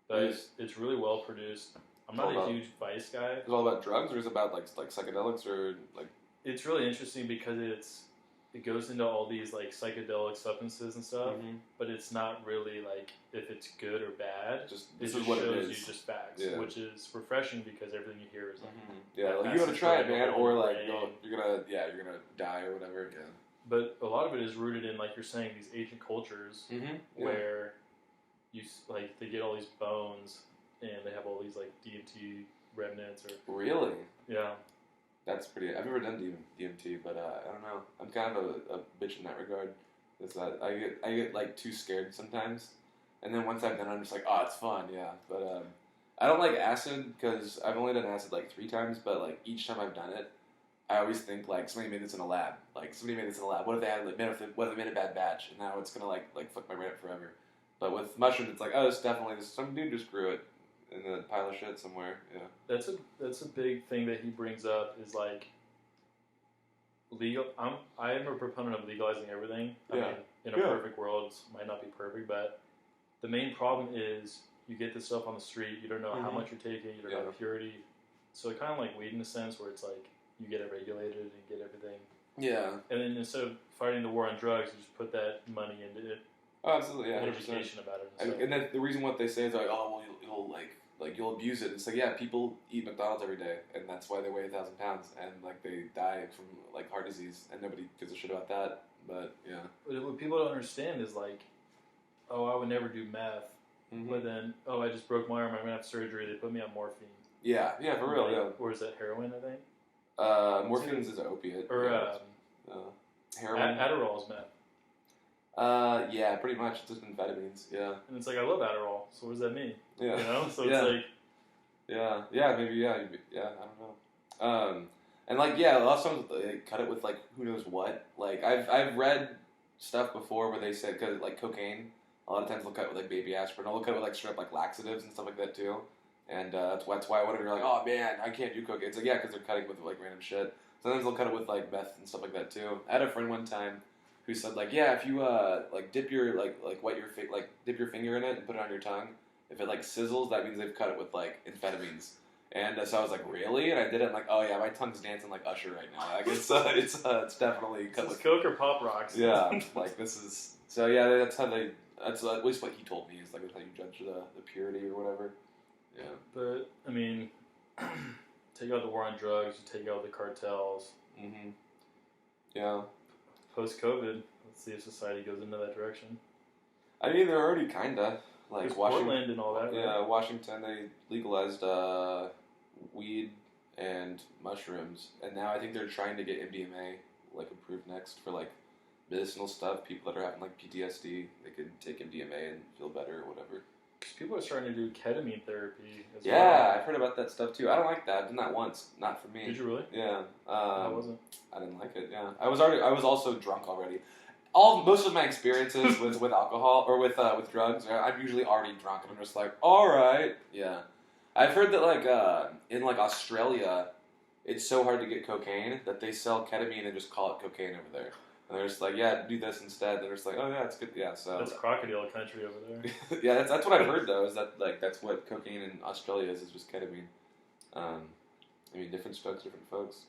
But it's really well produced. I'm not a huge Vice guy. Is it all about drugs, or is it about like psychedelics, or like? It's really interesting because it goes into all these like psychedelic substances and stuff, but it's not really like if it's good or bad. This is what it is. You just facts, which is refreshing because everything you hear is like, like you gotta try it, man, or like you're gonna die or whatever. Yeah. But a lot of it is rooted in, like you're saying, these ancient cultures where you like they get all these bones and they have all these like DMT remnants or really That's pretty. I've never done DMT, but I don't know. I'm kind of a bitch in that regard. Is that I get like too scared sometimes, and then once I've done it, I'm just like, oh, it's fun, yeah. But I don't like acid because I've only done acid like 3 times, but like each time I've done it, I always think like somebody made this in a lab. Like somebody made this in a lab. What if they had what if they made a bad batch, and now it's gonna like fuck my brain up forever. But with mushrooms, it's like, oh, it's definitely some dude just grew it in a pile of shit somewhere. Yeah. That's a big thing that he brings up is like legal. I am a proponent of legalizing everything. I mean, in a perfect world, it might not be perfect, but the main problem is you get this stuff on the street. You don't know how much you're taking. You don't know the purity. So it kind of like weed in a sense, where it's like you get it regulated and get everything. Yeah. And then instead of fighting the war on drugs, you just put that money into it. Oh, absolutely, yeah. Education about it. And then the reason what they say is like, oh, well, you'll like you'll abuse it. It's like, yeah, people eat McDonald's every day, and that's why they weigh 1,000 pounds, and like they die from like heart disease, and nobody gives a shit about that. But yeah. But what people don't understand is like, oh, I would never do meth, but then I just broke my arm. I'm gonna have surgery. They put me on morphine. Yeah, for real, yeah. Or is that heroin? I think. Morphine is an opiate. Or heroin. Adderall is meth. Yeah, pretty much. It's just amphetamines. Yeah. And it's like, I love Adderall, so what does that mean? Yeah. You know? So it's like... Yeah, maybe, I don't know. And like, yeah, a lot of times they cut it with like, who knows what. Like, I've read stuff before where they said, because like cocaine, a lot of times they'll cut it with like baby aspirin, or they'll cut it with like straight up like laxatives and stuff like that too. And that's why whenever you're like, oh man, I can't do cocaine, it's like, yeah, because they're cutting with like random shit. Sometimes they'll cut it with like meth and stuff like that too. I had a friend one time who said like, yeah, if you like dip your dip your finger in it and put it on your tongue, if it like sizzles, that means they've cut it with like amphetamines. And so I was like, really? And I did it. And like, oh yeah, my tongue's dancing like Usher right now. Like it's definitely cut with Coke or Pop Rocks. Yeah, like this is so yeah. That's how they. That's at least what he told me is like that's how you judge the purity or whatever. Yeah. But I mean, take out the war on drugs. You take out the cartels. Yeah. Post-COVID, let's see if society goes into that direction. I mean, they're already kinda like There's Washington Portland and all that. Yeah, right? Washington they legalized weed and mushrooms, and now I think they're trying to get MDMA like approved next for like medicinal stuff. People that are having like PTSD, they could take MDMA and feel better or whatever. People are starting to do ketamine therapy as well. Yeah, I've heard about that stuff too. I don't like that. I've done that once. Not for me. Did you really? Yeah. I wasn't. I didn't like it. Yeah. I was also drunk already. Most of my experiences with alcohol or with drugs, I'm usually already drunk, and I'm just like, all right, yeah. I've heard that like in like Australia, it's so hard to get cocaine that they sell ketamine and just call it cocaine over there. And they're just like, yeah, do this instead. They're just like, oh yeah, it's good. Yeah, so that's crocodile country over there. Yeah, that's what I've heard though. Is that like that's what cocaine in Australia is just ketamine. I mean, different strokes, different folks.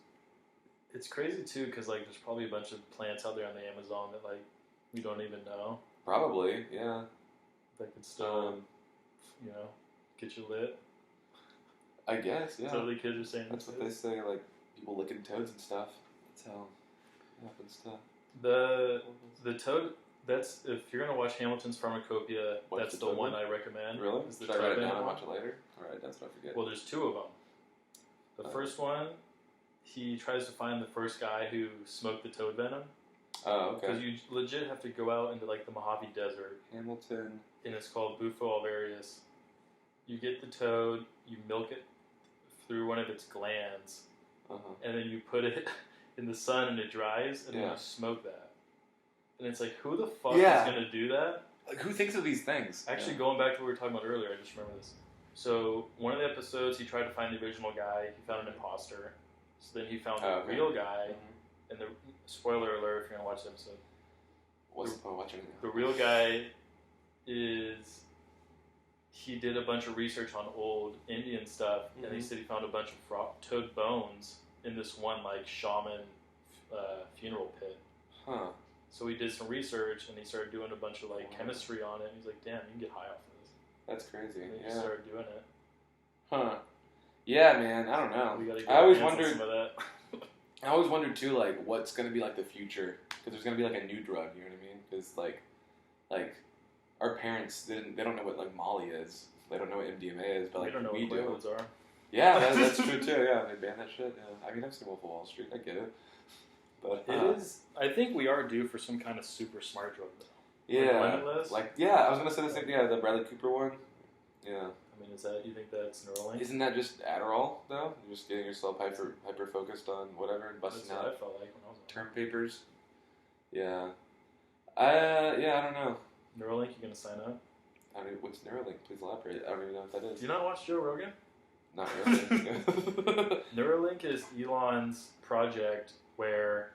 It's crazy too, because like there's probably a bunch of plants out there on the Amazon that like we don't even know. Probably, yeah. That could still, get you lit. I guess, yeah. So the kids are saying that's what they say. Like people licking toads and stuff. That's how it happens to. The toad. That's if you're gonna watch Hamilton's Pharmacopoeia. That's the one I recommend. Really? Should I write it down and watch it later? All right, that's what I forget. Well, there's 2 of them. The first one, he tries to find the first guy who smoked the toad venom. Oh, okay. Because you legit have to go out into like the Mojave Desert. Hamilton. And it's called Bufo alvarius. You get the toad, you milk it through one of its glands, and then you put it in the sun and it dries, and then you smoke that. And it's like, who the fuck is going to do that? Like, who thinks of these things? Actually, going back to what we were talking about earlier, I just remember this. So, one of the episodes, he tried to find the original guy. He found an imposter. So then he found the real guy. And the spoiler alert if you're going to watch the episode. Watching it? The real guy is... He did a bunch of research on old Indian stuff, and he said he found a bunch of toad bones in this one, like, shaman funeral pit. Huh. So he did some research, and he started doing a bunch of, like, chemistry on it, and he's like, damn, you can get high off of this. That's crazy. And then he started doing it. Huh. Yeah, man, I don't know. We gotta I always wondered some of that. I always wondered, too, like, what's going to be, like, the future? Because there's going to be, like, a new drug, you know what I mean? Because, like, our parents, they don't know what, like, Molly is. They don't know what MDMA is, but, like, we don't know what Quaaludes are. Yeah, that's true, too, yeah. They ban that shit, yeah. I mean, I've seen Wolf of Wall Street. I get it. But it is. I think we are due for some kind of super smart drug though. Yeah, Limitless? I was gonna say the same. Yeah, the Bradley Cooper one. Yeah. I mean, you think that's Neuralink? Isn't that just Adderall though? You're just getting yourself hyper focused on whatever and busting That's what out I felt like when I was term papers. Yeah. I don't know. Neuralink, you gonna sign up? I mean, what's Neuralink? Please elaborate. I don't even know what that is. Do you not watch Joe Rogan? Not really. Neuralink is Elon's project where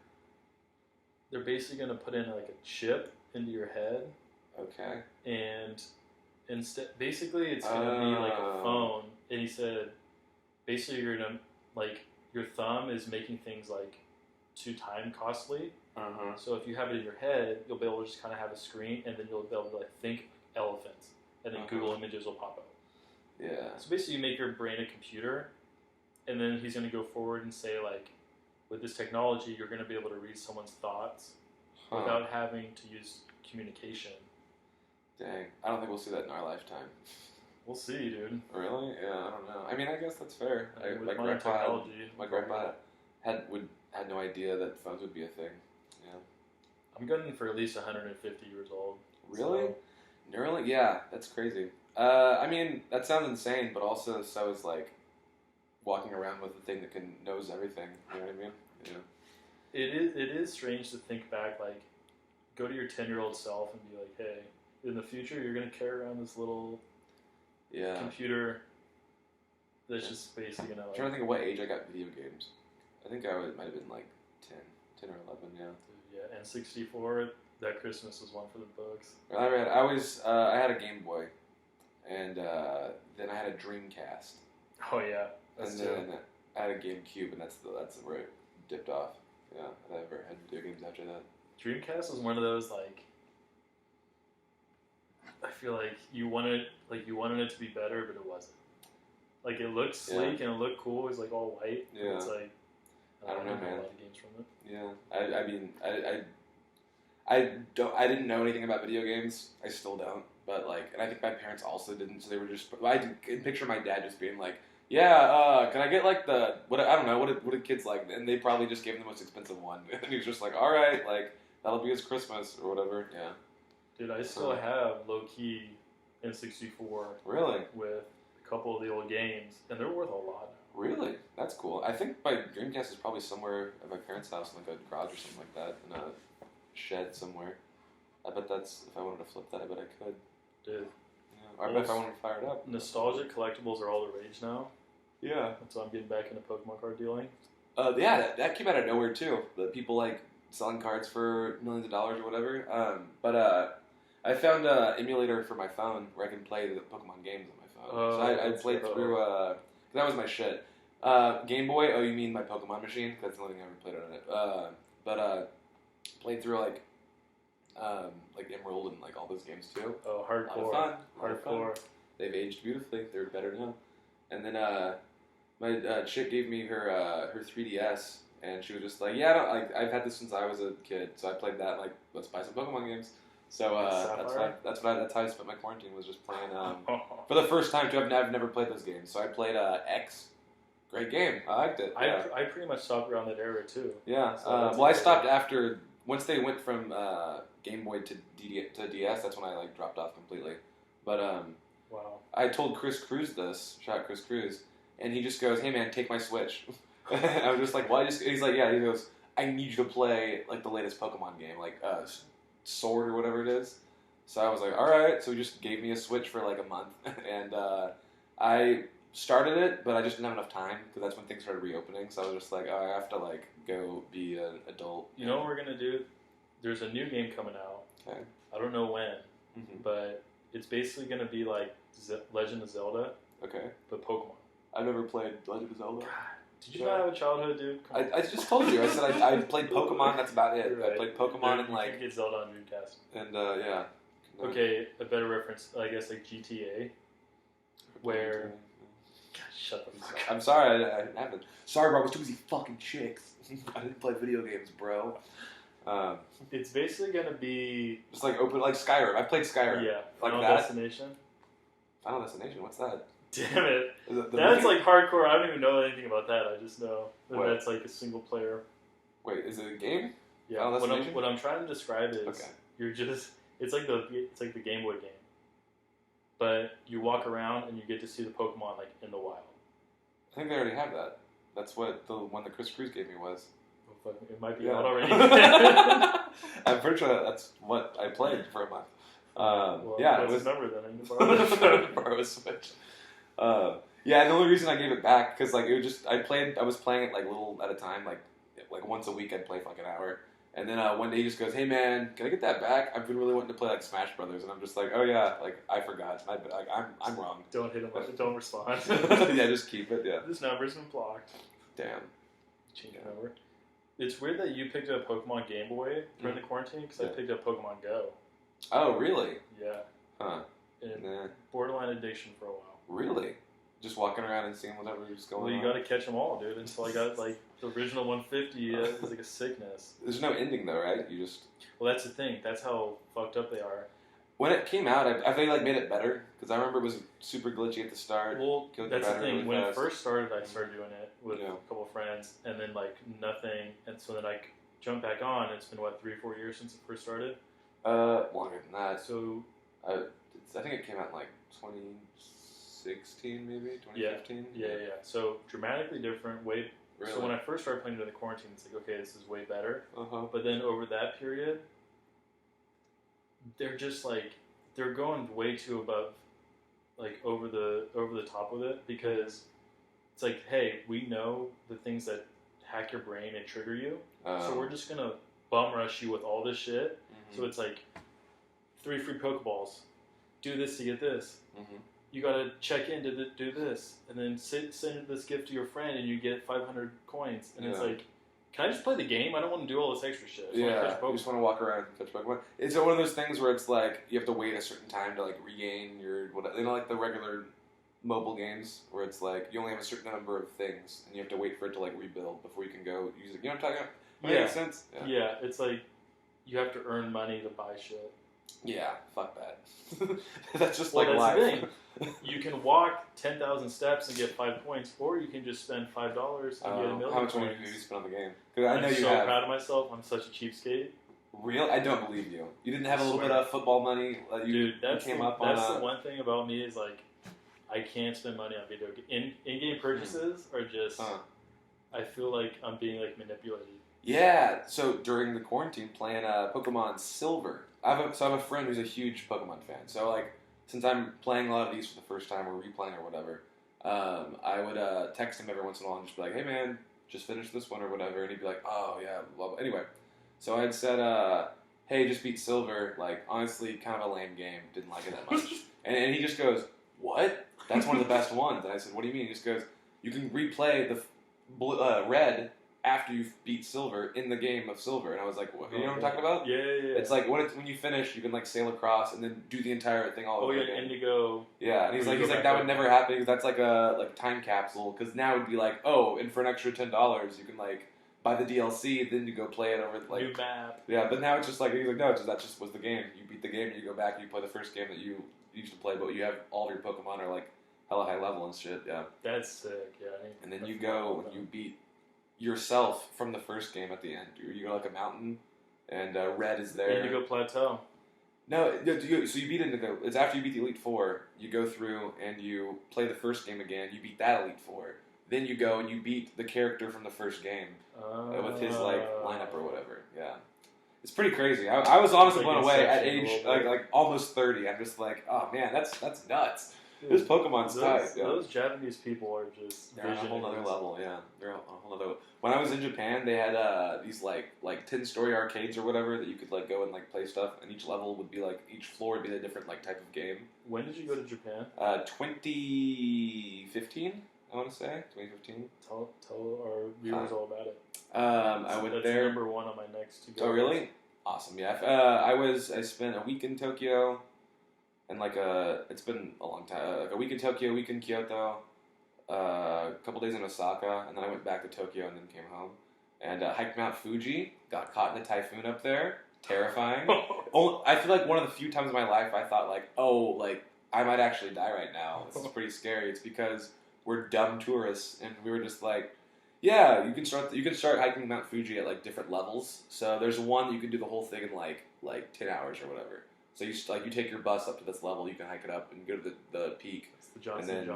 they're basically going to put in like a chip into your head. Okay. And basically it's going to be like a phone. And he said, basically you're going to, like, your thumb is making things like too time costly. So if you have it in your head, you'll be able to just kind of have a screen, and then you'll be able to like think elephants, and then Google images will pop up. Yeah. So basically, you make your brain a computer, and then he's going to go forward and say, like, with this technology, you're going to be able to read someone's thoughts without having to use communication. Dang. I don't think we'll see that in our lifetime. We'll see, dude. Really? Yeah, I don't know. I mean, I guess that's fair. With modern technology. My grandpa had no idea that phones would be a thing. Yeah. I'm gunning for at least 150 years old. Really? So. Neuralink? Yeah, that's crazy. I mean, that sounds insane, but also so is like walking around with a thing that knows everything. You know what I mean? Yeah. It is strange to think back, like, go to your 10-year-old self and be like, hey, in the future you're going to carry around this little computer that's just basically going to, like... I'm trying to think of what age I got video games. I think might have been like 10 or 11, yeah. Yeah, and 64, that Christmas was one for the books. I had a Game Boy. And then I had a Dreamcast. Oh yeah, and then I had a GameCube, and that's where it dipped off. Yeah, I never had video games after that. Dreamcast was one of those, like, I feel like you wanted it to be better, but it wasn't. Like, it looked sleek and it looked cool. It was like all white. Yeah. It's like I don't know, man. A lot of games from it. Yeah, I mean, I didn't know anything about video games. I still don't. But, like, and I think my parents also didn't, so they were just, I can picture my dad just being like, yeah, can I get, like, I don't know, what did kids like? And they probably just gave him the most expensive one. And he was just like, all right, like, that'll be his Christmas, or whatever, yeah. Dude, I still have, low-key, N64. Really? With a couple of the old games, and they're worth a lot now. Really? That's cool. I think my Dreamcast is probably somewhere at my parents' house, in, like, a garage or something like that, in a shed somewhere. I bet if I wanted to flip that, I bet I could. Dude. Yeah. Or I bet if I wanted to fire it up. Nostalgic collectibles are all the rage now. Yeah. So I'm getting back into Pokemon card dealing. Yeah, that came out of nowhere too. The people like selling cards for millions of dollars or whatever. But I found an emulator for my phone where I can play the Pokemon games on my phone. So I played through, that was my shit. Game Boy, oh, you mean my Pokemon machine? That's the only thing I ever played on it. But played through like Emerald and like all those games too. Oh, hardcore. A lot of fun. Hardcore. They've aged beautifully. They're better now. And then my chick gave me her 3DS, and she was just like, "Yeah, I've had this since I was a kid, so I played that. Like, let's buy some Pokemon games." So that's how I spent my quarantine, was just playing. For the first time too, I've never played those games, so I played X. Great game. I liked it. Yeah. I pretty much stopped around that era too. Yeah. So I stopped after. Once they went from Game Boy to DS, that's when I like dropped off completely. But wow. I told Chris Cruz this. Shout out Chris Cruz, and he just goes, "Hey man, take my Switch." I was just like, "What?" He's like, "Yeah." He goes, "I need you to play like the latest Pokemon game, like Sword or whatever it is." So I was like, "All right." So he just gave me a Switch for like a month, and I started it, but I just didn't have enough time because that's when things started reopening. So I was just like, "Oh, I have to like go be an adult." You know what we're gonna do? There's a new game coming out. Okay. I don't know when, but it's basically gonna be like Legend of Zelda. Okay. But Pokemon. I've never played Legend of Zelda. God, did you not have a childhood, dude? I just told you. I said I played Pokemon. That's about it. Right. I played Pokemon and like. You can get Zelda on Dreamcast. And yeah. Okay, a better reference, I guess, like GTA, where. God, shut the fuck up. I'm sorry, I haven't. Sorry, bro. I was too busy fucking chicks. I didn't play video games, bro. It's basically gonna be just like Skyrim. I played Skyrim. Yeah. Like Final that. Destination. Final Destination. What's that? Damn it. That's like hardcore. I don't even know anything about that. I just know that that's like a single player. Wait, is it a game? Yeah. Final Destination? What I'm trying to describe is Okay. you're just it's like the Game Boy game, but you walk around and you get to see the Pokemon like in the wild. I think they already have that. That's what the one that Chris Cruz gave me was. Oh, fuck, it might be out already. I'm pretty sure that's what I played for a month. Well, yeah, what's it was. the number then? I can borrow a Switch. Yeah, and the only reason I gave it back because like it was just I was playing it like little at a time, like once a week I'd play for like an hour, and then one day he just goes, "Hey man, can I get that back? I've been really wanting to play like Smash Brothers," and I'm just like, "Oh yeah, like I forgot. I'm wrong." Don't hit him. Don't respond. Yeah, just keep it. Yeah. This number's been blocked. Damn. Change it over. It's weird that you picked up Pokemon Game Boy during the quarantine because I picked up Pokemon Go. Oh really? Yeah. Huh. And Nah. borderline addiction for a while. Really? Just walking around and seeing whatever's going on. Well, you got to catch them all, dude. Until I got like the original 150, it was like a sickness. There's no ending though, right? You just. Well, that's the thing. That's how fucked up they are. When it came out, I think like made it better because I remember it was super glitchy at the start. Well, that's the thing. Really when fast. it first started, I started doing it with a couple of friends, and then like nothing, and so then I jumped back on. It's been what 3-4 years since it first started. Longer than that. So, I think it came out in like 2016, maybe 2015. Yeah. So dramatically different. Way. Really? So when I first started playing during the quarantine, it's like okay, this is way better. Uh-huh. But then over that period, they're just like they're going way too above, like over the top with it because it's like, hey, we know the things that hack your brain and trigger you, so we're just gonna bum rush you with all this shit. So it's like 3 free Pokeballs, do this to get this. You gotta check in to do this, and then send this gift to your friend, and you get 500 coins. And it's like, can I just play the game? I don't want to do all this extra shit. You just want to walk around and catch Pokemon. It's one of those things where it's like you have to wait a certain time to like regain your whatever. You know, like the regular mobile games where it's like you only have a certain number of things, and you have to wait for it to like rebuild before you can go use it. You know what I'm talking about? Yeah. Makes sense. Yeah, it's like you have to earn money to buy shit. Yeah, fuck that. That's just that's life. The thing. You can walk 10,000 steps and get 5 points, or you can just spend $5 and get a million How much points. money have you spent on the game? Because I know I'm you so have. proud of myself. I'm such a cheapskate. Real? I don't believe you. You didn't have a little bit of football money. Dude, that's came the, up that's on the one thing about me is like I can't spend money on video games. In-game purchases are just. I feel like I'm being like manipulated. Yeah. So during the quarantine, playing Pokemon Silver. I have a friend who's a huge Pokemon fan. So like, since I'm playing a lot of these for the first time or replaying or whatever, I would text him every once in a while and just be like, "Hey man, just finished this one or whatever," and he'd be like, "Oh yeah, blah, blah." Anyway, so I'd said, "Hey, just beat Silver. Like honestly, kind of a lame game. Didn't like it that much." and he just goes, "What? That's one of the best ones." And I said, "What do you mean?" He just goes, "You can replay the red." After you beat Silver in the game of Silver, and I was like, "What? You know what I'm talking about?" Yeah. It's like when you finish, you can like sail across and then do the entire thing all over again. Indigo. Yeah, and he's like that would never happen because that's like a time capsule. Because now it'd be like, oh, and for an extra $10, you can like buy the DLC, then you go play it over like new map. Yeah, but now it's just like he's like, no, that just was the game. You beat the game, and you go back and you play the first game that you used to play, but you have all of your Pokemon are like hella high level and shit. Yeah, that's sick. Yeah, and then you go and you beat yourself from the first game at the end. You go like a mountain, and Red is there. Indigo Plateau. No, so you beat Indigo. It's after you beat the Elite Four. You go through and you play the first game again. You beat that Elite Four. Then you go and you beat the character from the first game with his like lineup or whatever. Yeah, it's pretty crazy. I was honestly blown away at age like almost 30. I'm just like, oh man, that's nuts. Dude, this Pokemon's tight. Those Japanese people are just they're on a whole other level. Yeah, they're on a whole other. When I was in Japan, they had these like 10-story arcades or whatever that you could like go and like play stuff, and each level would be like each floor would be a different like type of game. When did you go to Japan? 2015. I want to say 2015. Tell our viewers all about it. I went there. That's number one on my next to go. Oh really? Awesome. Yeah. I spent a week in Tokyo. And it's been a long time. Like a week in Tokyo, a week in Kyoto, a couple days in Osaka, and then I went back to Tokyo and then came home. And hiked Mount Fuji. Got caught in a typhoon up there. Terrifying. I feel like one of the few times in my life I thought I might actually die right now. This is pretty scary. It's because we're dumb tourists, and we were just like, Yeah, you can start hiking Mount Fuji at like different levels. So there's one you can do the whole thing in like 10 hours or whatever. So you take your bus up to this level, you can hike it up and go to the peak. It's the Johnson.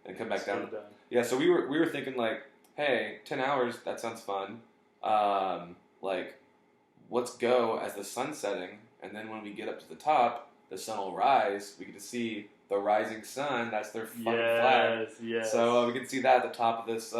And come back It's down. done. Yeah, so we were thinking like, hey, 10 hours, that sounds fun. Like, let's go as the sun's setting, and then when we get up to the top, the sun will rise. We get to see the rising sun. That's their fucking flag. Yes. So we can see that at the top of this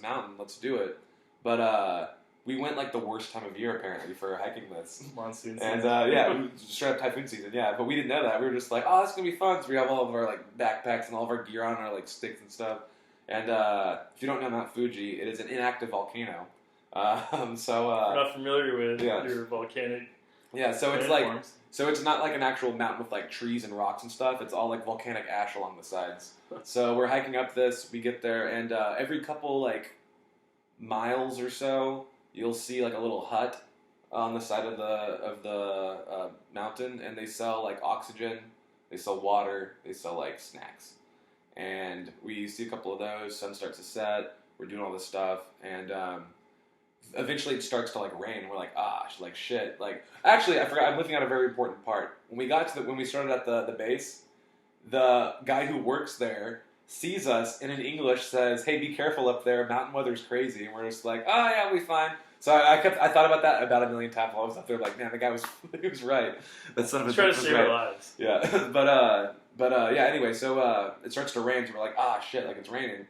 mountain. Let's do it. But we went like the worst time of year apparently for hiking this. Monsoon season. And yeah, straight up typhoon season. Yeah, but we didn't know that. We were just like, oh, this is gonna be fun. So we have all of our like backpacks and all of our gear on, our like sticks and stuff. And if you don't know Mount Fuji, it is an inactive volcano. I'm not familiar with your volcanic. Yeah, so it's landforms. So it's not like an actual mountain with like trees and rocks and stuff. It's all like volcanic ash along the sides. So we're hiking up this. We get there, and every couple like miles or so, you'll see like a little hut on the side of the mountain, and they sell like oxygen, they sell water, they sell like snacks. And we see a couple of those. Sun starts to set. We're doing all this stuff, and eventually it starts to like rain. We're like, like shit. Like, actually, I forgot. I'm leaving out a very important part. When we started at the base, the guy who works there sees us and in English says, "Hey, be careful up there. Mountain weather's crazy." And we're just like, "Oh yeah, we'll be fine." So I thought about that about a million times while I was up there. Like, man, the guy was he was right. That son of a bitch Trying to was save right. our lives. Yeah, but yeah. Anyway, so it starts to rain. So we're like, shit, like it's raining.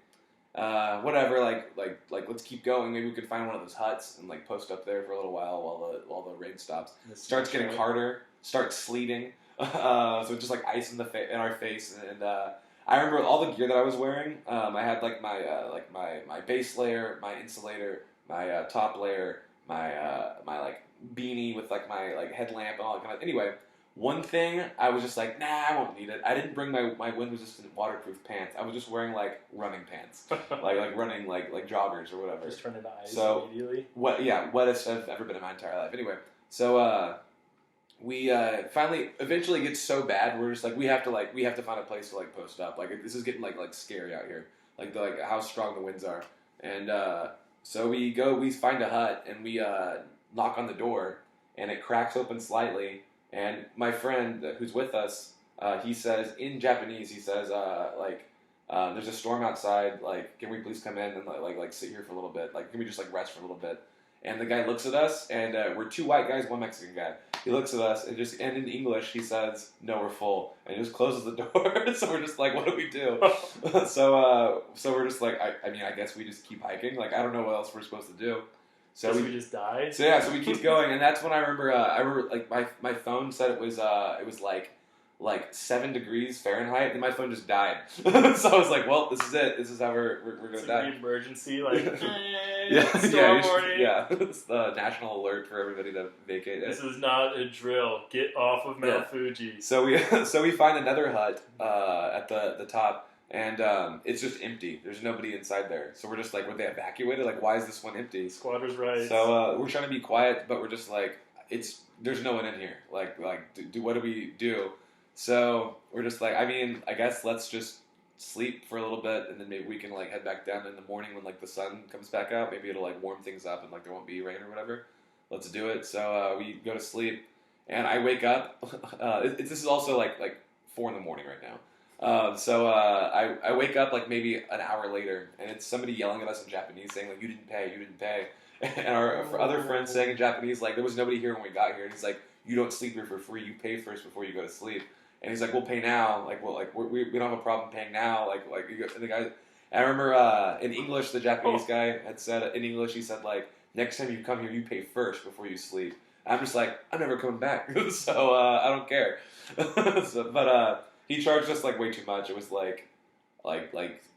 Whatever, like let's keep going. Maybe we could find one of those huts and like post up there for a little while the rain stops. Starts getting harder. Starts sleeting. So it's just like ice in our face. And I remember all the gear that I was wearing. I had like my base layer, my insulator, my top layer, my like beanie with like my like headlamp and all that kind of. Anyway. One thing, I was just like, nah, I won't need it. I didn't bring my wind-resistant waterproof pants. I was just wearing, like, running pants. like running, like joggers or whatever. Just turn into ice immediately? Wettest I've ever been in my entire life. Anyway, so we eventually gets so bad, we're just like, we have to find a place to, like, post up. Like, this is getting, like scary out here. Like how strong the winds are. And so we find a hut, and we knock on the door, and it cracks open slightly. And my friend who's with us, he says, in Japanese, he says, there's a storm outside, like, can we please come in and, like sit here for a little bit? Like, can we just, like, rest for a little bit? And the guy looks at us, and we're two white guys, one Mexican guy. He looks at us, and in English, he says, no, we're full. And he just closes the door, so we're just like, what do we do? So we're just like, I mean, I guess we just keep hiking. Like, I don't know what else we're supposed to do. So we just died. So yeah, so we keep going, and that's when I remember like my phone said it was like 7 degrees Fahrenheit, and my phone just died. So I was like, well, this is it. This is how we're gonna die. It's an emergency, like storm warning. Yeah, it's the national alert for everybody to vacate. This is not a drill. Get off of Mount Fuji. So we find another hut at the top. And it's just empty. There's nobody inside there. So we're just like, were they evacuated? Like, why is this one empty? Squatters' rights. So we're trying to be quiet, but we're just like, there's no one in here. Like, what do we do? So we're just like, I mean, I guess let's just sleep for a little bit, and then maybe we can like head back down in the morning when like the sun comes back out. Maybe it'll like warm things up and like there won't be rain or whatever. Let's do it. So we go to sleep, and I wake up. This is also like 4 in the morning right now. So I wake up like maybe an hour later, and it's somebody yelling at us in Japanese saying like, you didn't pay. And our other friends saying in Japanese like, there was nobody here when we got here. And he's like, you don't sleep here for free. You pay first before you go to sleep. And he's like, we'll pay now. Like, well, like we don't have a problem paying now. Like the guy. I remember in English the Japanese guy had said in English, he said like, next time you come here you pay first before you sleep. I'm just like, I'm never coming back. So I don't care. But he charged us like way too much. It was like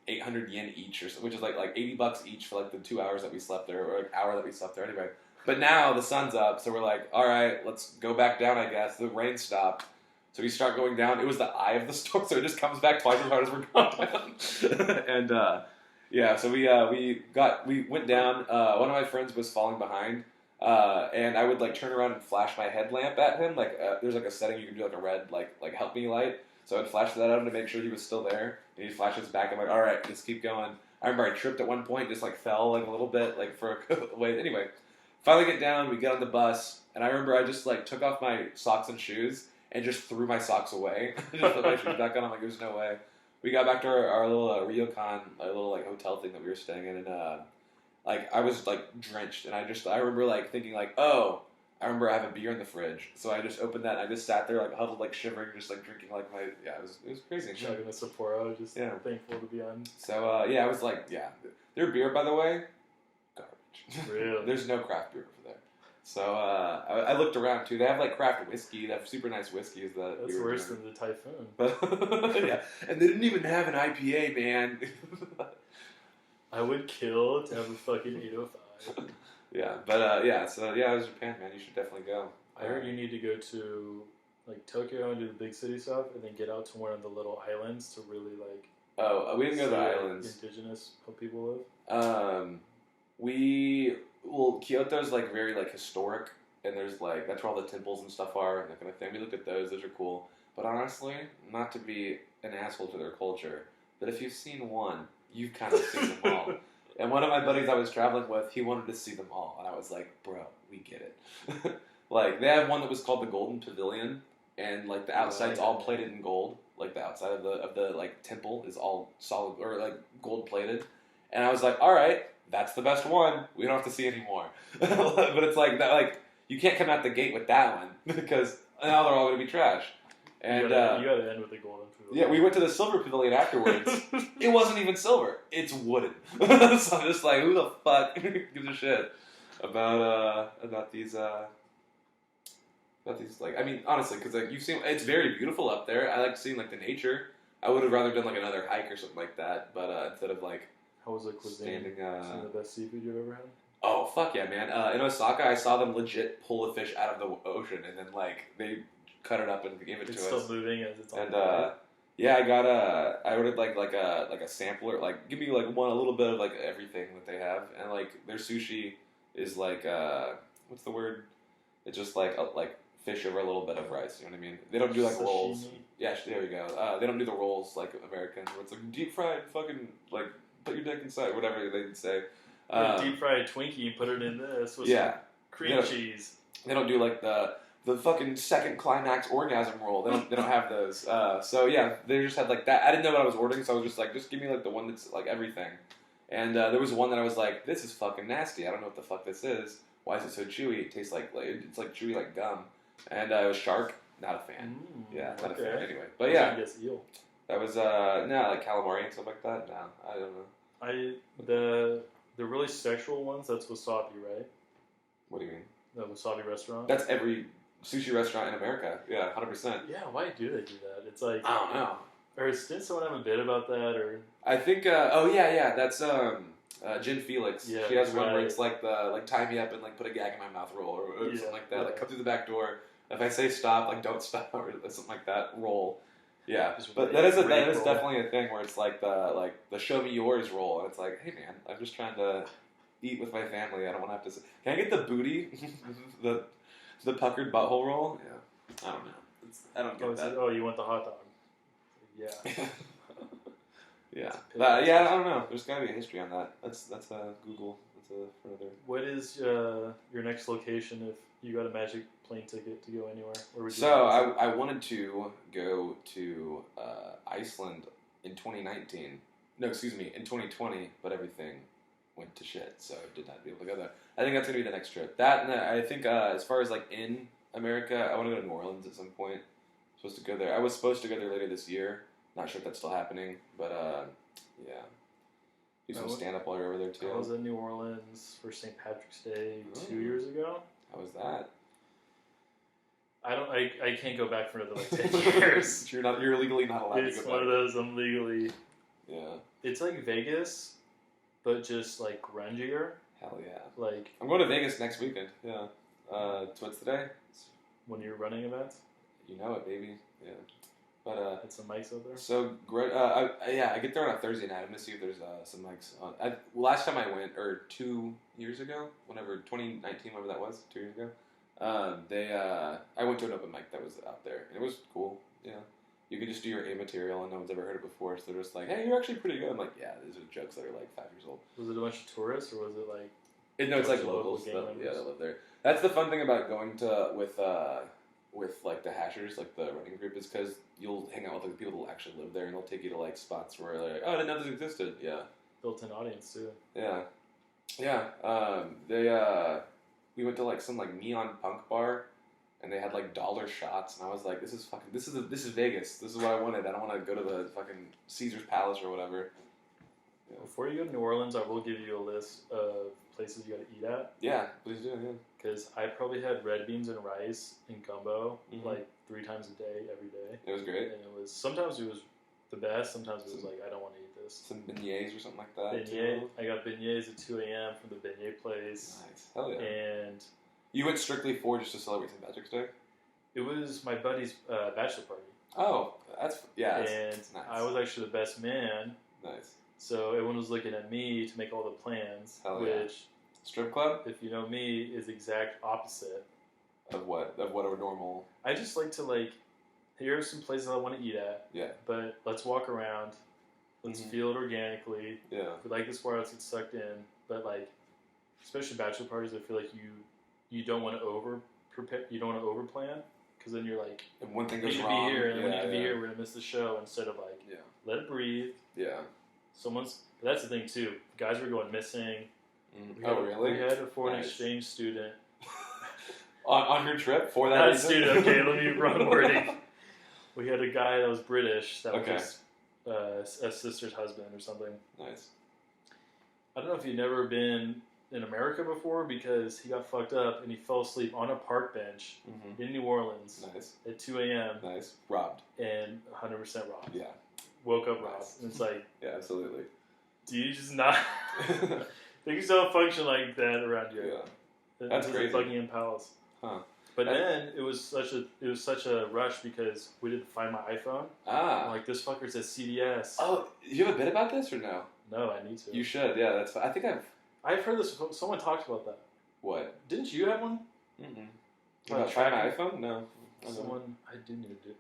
800 yen each, or which is like $80 each for like the 2 hours that we slept there, or an hour that we slept there. Anyway, but now the sun's up, so we're like, all right, let's go back down. I guess the rain stopped, so we start going down. It was the eye of the storm, so it just comes back twice as hard as we're going down. And yeah, so we went down. One of my friends was falling behind. And I would like turn around and flash my headlamp at him. Like there's like a setting you can do like a red like help me light. So I'd flash that at him to make sure he was still there, and he'd flash his back. I'm like, all right, let's keep going. I remember I tripped at one point, just like fell like a little bit, like for a wait. Anyway, finally get down, we get on the bus, and I remember I just like took off my socks and shoes and just threw my socks away. Just put my shoes back on. I'm like, there's no way. We got back to our little ryokan, our little like hotel thing that we were staying in, and like I was like drenched, and I remember like thinking like, oh, I remember I have a beer in the fridge, so I just opened that and I just sat there like huddled, like shivering, just like drinking like my it was crazy. Chugging a Sapporo, just thankful to be on. So I was like, their beer, by the way, garbage. Really? There's no craft beer over there. So I looked around too. They have like craft whiskey. They have super nice whiskeys that. That's worse than the Typhoon. But yeah, and they didn't even have an IPA, man. I would kill to have a fucking 805. Yeah, but so it was Japan, man. You should definitely go. I heard you need to go to like Tokyo and do the big city stuff, and then get out to one of the little islands to really like. Oh, we didn't go to the islands. Indigenous people live. Kyoto's like very like historic, and there's like that's where all the temples and stuff are and that kind of thing. We looked at those; those are cool. But honestly, not to be an asshole to their culture, but if you've seen one, you've kind of seen them all. And one of my buddies I was traveling with, he wanted to see them all, and I was like, "Bro, we get it." Like they have one that was called the Golden Pavilion, and like the outside's all plated in gold. Like the outside of the like temple is all solid or like gold plated, and I was like, "All right, that's the best one. We don't have to see any more." But it's like that, like you can't come out the gate with that one because now they're all going to be trash. And you gotta end with the Golden Pavilion. Yeah, we went to the Silver Pavilion afterwards. It wasn't even silver; it's wooden. So I'm just like, who the fuck gives a shit about these? Like, I mean, honestly, because like you've seen, it's very beautiful up there. I like seeing like the nature. I would have rather done like another hike or something like that, but instead of like. How was the cuisine? Some of the best seafood you've ever had? Oh fuck yeah, man! In Osaka, I saw them legit pull a fish out of the ocean, and then like they cut it up and gave it to us. It's still moving as it's on. And I ordered like a sampler, like give me like a little bit of like everything that they have, and like their sushi is like what's the word? It's just like fish over a little bit of rice. You know what I mean? They don't do like rolls. Yeah, there we go. They don't do the rolls like Americans, where it's like deep fried, fucking like put your dick inside, whatever they'd say. Deep fried Twinkie and put it in this with some cream cheese. They don't do like the fucking second climax orgasm roll. They don't have those. So yeah, they just had like that. I didn't know what I was ordering, so I was just like, just give me like the one that's like everything. And there was one that I was like, this is fucking nasty. I don't know what the fuck this is. Why is it so chewy? It tastes like it's like chewy like gum. And it was shark. Not a fan. Not a fan. Anyway, but yeah, I guess eel. That was like calamari and stuff like that. No, I don't know. The really sexual ones. That's wasabi, right? What do you mean? The wasabi restaurant. That's every sushi restaurant in America. Yeah, 100%. Yeah, why do they do that? It's like I don't know. Or didn't someone have a bit about that? Or I think. That's Jen Felix. Yeah, she has one where it's like the like tie me up and like put a gag in my mouth roll or something like that. Like come through the back door. If I say stop, like don't stop or something like that. Roll. Yeah, but that is definitely a thing where it's like the show me yours roll, and it's like, hey man, I'm just trying to eat with my family. I don't want to have to. Can I get the booty, the puckered butthole roll? Yeah, I don't know. I don't get that. You want the hot dog? Yeah. Yeah, I don't know. There's got to be a history on that. That's Google. That's further. What is your next location if you got a magic plane ticket to go anywhere? Where would you I wanted to go to Iceland in 2019. No, excuse me, in 2020, but everything went to shit, so I did not be able to go there. I think that's gonna be the next trip. That and I think as far as like in America, I want to go to New Orleans at some point. I'm supposed to go there. I was supposed to go there later this year. Not sure if that's still happening, but yeah. Do some stand-up while you're over there, too. I was in New Orleans for St. Patrick's Day 2 years ago. How was that? I can't go back for another 10 years. You're legally not allowed to go back. It's one of those, I'm legally... Yeah. It's like Vegas, but just like grungier. Hell yeah. Like... I'm going to Vegas next weekend, yeah. What's today? When you're running events? You know it, baby. Yeah. But had some mics out there. So I get there on a Thursday night. I'm gonna see if there's some mics on. Last time I went, or 2 years ago, 2019, whatever that was, 2 years ago. I went to an open mic that was out there, and it was cool. Yeah, You could just do your A material and no one's ever heard it before, so they're just like, hey, you're actually pretty good. I'm like, yeah, these are jokes that are like 5 years old. Was it a bunch of tourists or was it like? No, it's like locals. That live there. That's the fun thing about going to with like the hashers, like the running group, is because you'll hang out with like people that actually live there, and they'll take you to like spots where they're like, oh, I didn't know this existed. Yeah. Built-in audience too. Yeah. We went to like some like neon punk bar, and they had like dollar shots, and I was like, this is Vegas. This is what I wanted. I don't want to go to the fucking Caesar's Palace or whatever. Yeah. Before you go to New Orleans, I will give you a list of places you got to eat at. Yeah, please do. Yeah. Because I probably had red beans and rice and gumbo like 3 times a day, every day. It was great. And sometimes it was the best. Sometimes it was like, I don't want to eat this. Some beignets or something like that. Beignet. I got beignets at 2 a.m. from the beignet place. Nice. Hell yeah. And you went strictly for just to celebrate St. Patrick's Day? It was my buddy's bachelor party. Oh, that's nice. I was actually the best man. Nice. So everyone was looking at me to make all the plans. Hell which, strip club? If you know me, is the exact opposite. Of what? Of what a normal... I just like to here are some places I want to eat at. Yeah. But let's walk around. Let's feel it organically. Yeah. If we like this bar, let's get sucked in. But especially bachelor parties, I feel like you don't want to you don't want to over plan. Because then you're like, if one thing we goes need wrong, to be here, and we need to be here, we're going to miss the show. Instead of let it breathe. Yeah. That's the thing too. Guys were going missing. Really? We had a foreign exchange student. on your trip for that reason? Student, okay, let me wrong wording. We had a guy that was British that was a sister's husband or something. Nice. I don't know if you've never been in America before because he got fucked up and he fell asleep on a park bench in New Orleans at 2 a.m. Nice. Robbed. And 100% robbed. Yeah. Woke up robbed. And it's like... Yeah, absolutely. Do you just not... Things don't function like that around here. Yeah. That's crazy. Buckingham Palace. Huh. But then it was such a rush because we didn't find my iPhone. I'm like, this fucker's at CDS. Oh, do you have a bit about this or no? No, I need to. You should. Yeah, that's. I think I've heard this. Someone talked about that. What? Didn't you have one? About try my iPhone? No. I do need to do.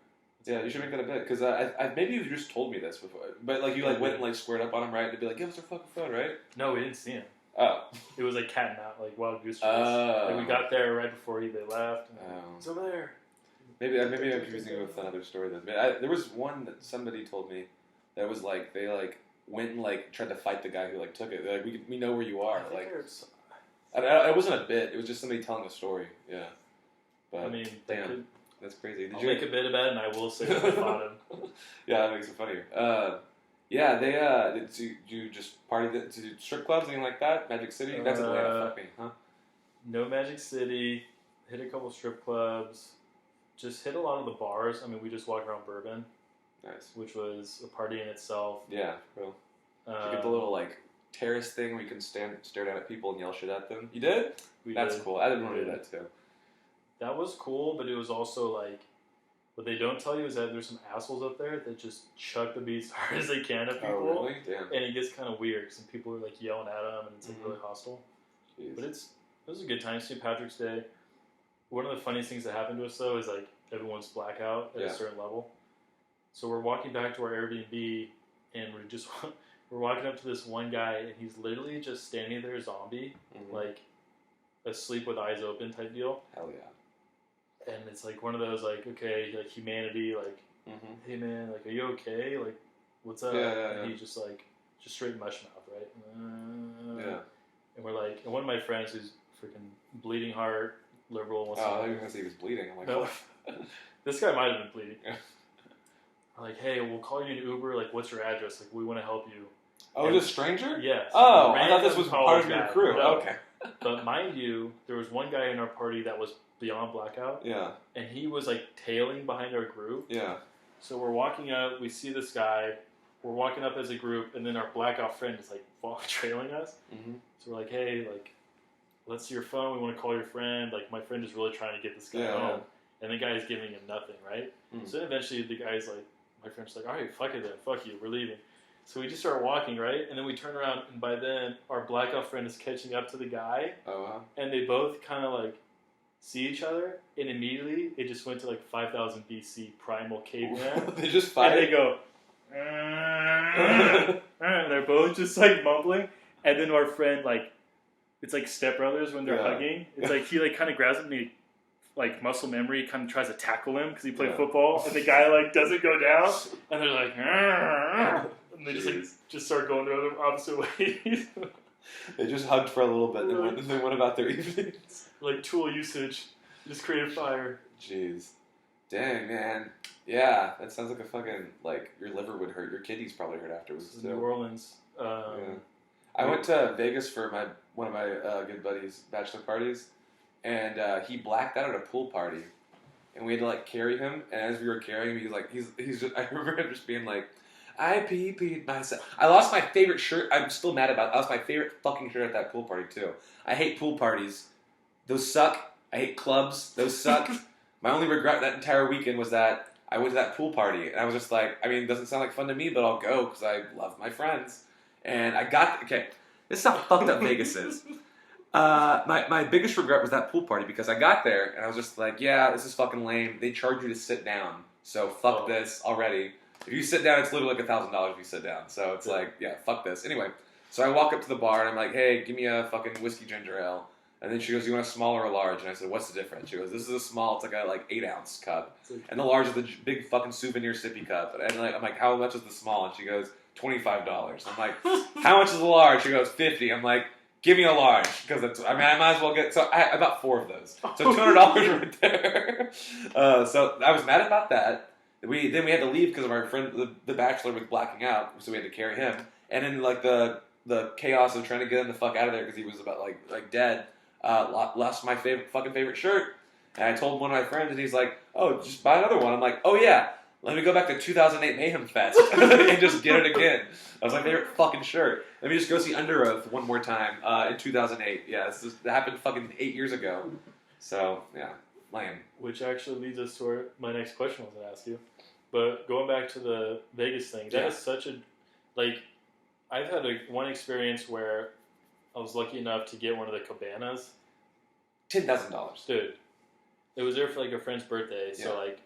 Yeah, you should make that a bit because I maybe you just told me this before, but you went and squared up on him, right? To be like, give us our fucking phone, right? No, we didn't see him. Oh. It was like cat and mouse, wild goose chase. We got there right before they left. It's over there. Maybe I'm confusing it with another story then. There was one that somebody told me that was they went and tried to fight the guy who took it. They're like, we know where you are. It wasn't a bit. It was just somebody telling a story. Yeah. But I mean, damn, that's crazy. I'll make a bit about it, and I will say that I fought him. Yeah, that makes it funnier. Yeah, they did you just party to strip clubs, anything like that? Magic City? That's Atlanta, fuck me, huh? No Magic City. Hit a couple strip clubs. Just hit a lot of the bars. I mean, we just walked around Bourbon. Nice. Which was a party in itself. Yeah, cool. Did you get the little terrace thing where you can stare down at people and yell shit at them? You did? That's cool. I didn't want to do that too. That was cool, but it was also what they don't tell you is that there's some assholes up there that just chuck the beats as hard as they can at people. Oh, really? Damn. And it gets kind of weird because people are yelling at them and it's really hostile. Jeez. But it was a good time. St. Patrick's Day. One of the funniest things that happened to us though is everyone's blackout at a certain level. So we're walking back to our Airbnb and we're walking up to this one guy and he's literally just standing there zombie, asleep with eyes open type deal. Hell yeah. And it's one of those okay, humanity, hey man, are you okay? What's up? Yeah. And he just straight mush mouth, right? Yeah. And we're and one of my friends who's freaking bleeding heart, liberal. I thought you were gonna say he was bleeding. I'm like, no. This guy might have been bleeding. I'm like, hey, we'll call you an Uber. What's your address? We want to help you. Oh, just a stranger? Yes. Oh, I thought this was part of your crew. No. Okay. But mind you, there was one guy in our party that was beyond blackout. Yeah. And he was tailing behind our group. Yeah. So we're walking up, we see this guy, we're walking up as a group, and then our blackout friend is trailing us. Mm-hmm. So we're hey, let's see your phone, we want to call your friend. My friend is really trying to get this guy home. And the guy is giving him nothing, right? Mm-hmm. So then eventually the guy's my friend's all right, fuck it then, fuck you, we're leaving. So we just start walking, right? And then we turn around, and by then, our blackout friend is catching up to the guy. Oh, wow. And they both kind of see each other, and immediately it just went to like 5000 BC primal caveman. They just fight. And they go, and they're both just like mumbling. And then our friend, like, it's like stepbrothers when they're hugging. It's like he like kind of grabs him and he, like muscle memory, kind of tries to tackle him because he played football, and the guy like doesn't go down, and they're like, and they just start going the opposite ways. They just hugged for a little bit, and then went about their evenings. Like tool usage, just create a fire. Jeez, dang man, yeah, that sounds like a fucking like your liver would hurt, your kidneys probably hurt afterwards too. New Orleans. I went to Vegas for one of my good buddies' bachelor parties. And he blacked out at a pool party, and we had to like carry him. And as we were carrying him, he's just. I remember him just being like, "I peed myself. I lost my favorite shirt. I'm still mad about it. I lost my favorite fucking shirt at that pool party too. I hate pool parties. Those suck. I hate clubs. Those suck. My only regret that entire weekend was that I went to that pool party, and I was just like, I mean, it doesn't sound like fun to me, but I'll go because I love my friends. And I got okay. This is how fucked up Vegas is." My biggest regret was that pool party because I got there and I was just like, yeah, this is fucking lame. They charge you to sit down, so fuck this already. If you sit down, it's literally like $1,000 if you sit down. So it's like, yeah, fuck this. Anyway, so I walk up to the bar and I'm like, hey, give me a fucking whiskey ginger ale. And then she goes, you want a small or a large? And I said, what's the difference? She goes, this is a small. It's like a 8-ounce cup, and the large is the big fucking souvenir sippy cup. And I'm like, how much is the small? And she goes, $25. I'm like, how much is the large? She goes, $50. I'm like, give me a large, because I might as well get. So I bought 4 of those, so $200 right there. So I was mad about that. Then we had to leave because of our friend, the bachelor, was blacking out, so we had to carry him. And then like the chaos of trying to get him the fuck out of there because he was about like dead. Lost my favorite shirt, and I told one of my friends, and he's like, "Oh, just buy another one." I'm like, "Oh yeah." Let me go back to 2008 Mayhem Fest and just get it again. That was my favorite fucking shirt. Let me just go see Under Oath one more time in 2008. Yeah, that happened fucking 8 years ago. So, yeah, lame. Which actually leads us to my next question I was going to ask you. But going back to the Vegas thing, that is such a... Like, I've had one experience where I was lucky enough to get one of the cabanas. $10,000. Dude, it was there for like a friend's birthday, so like...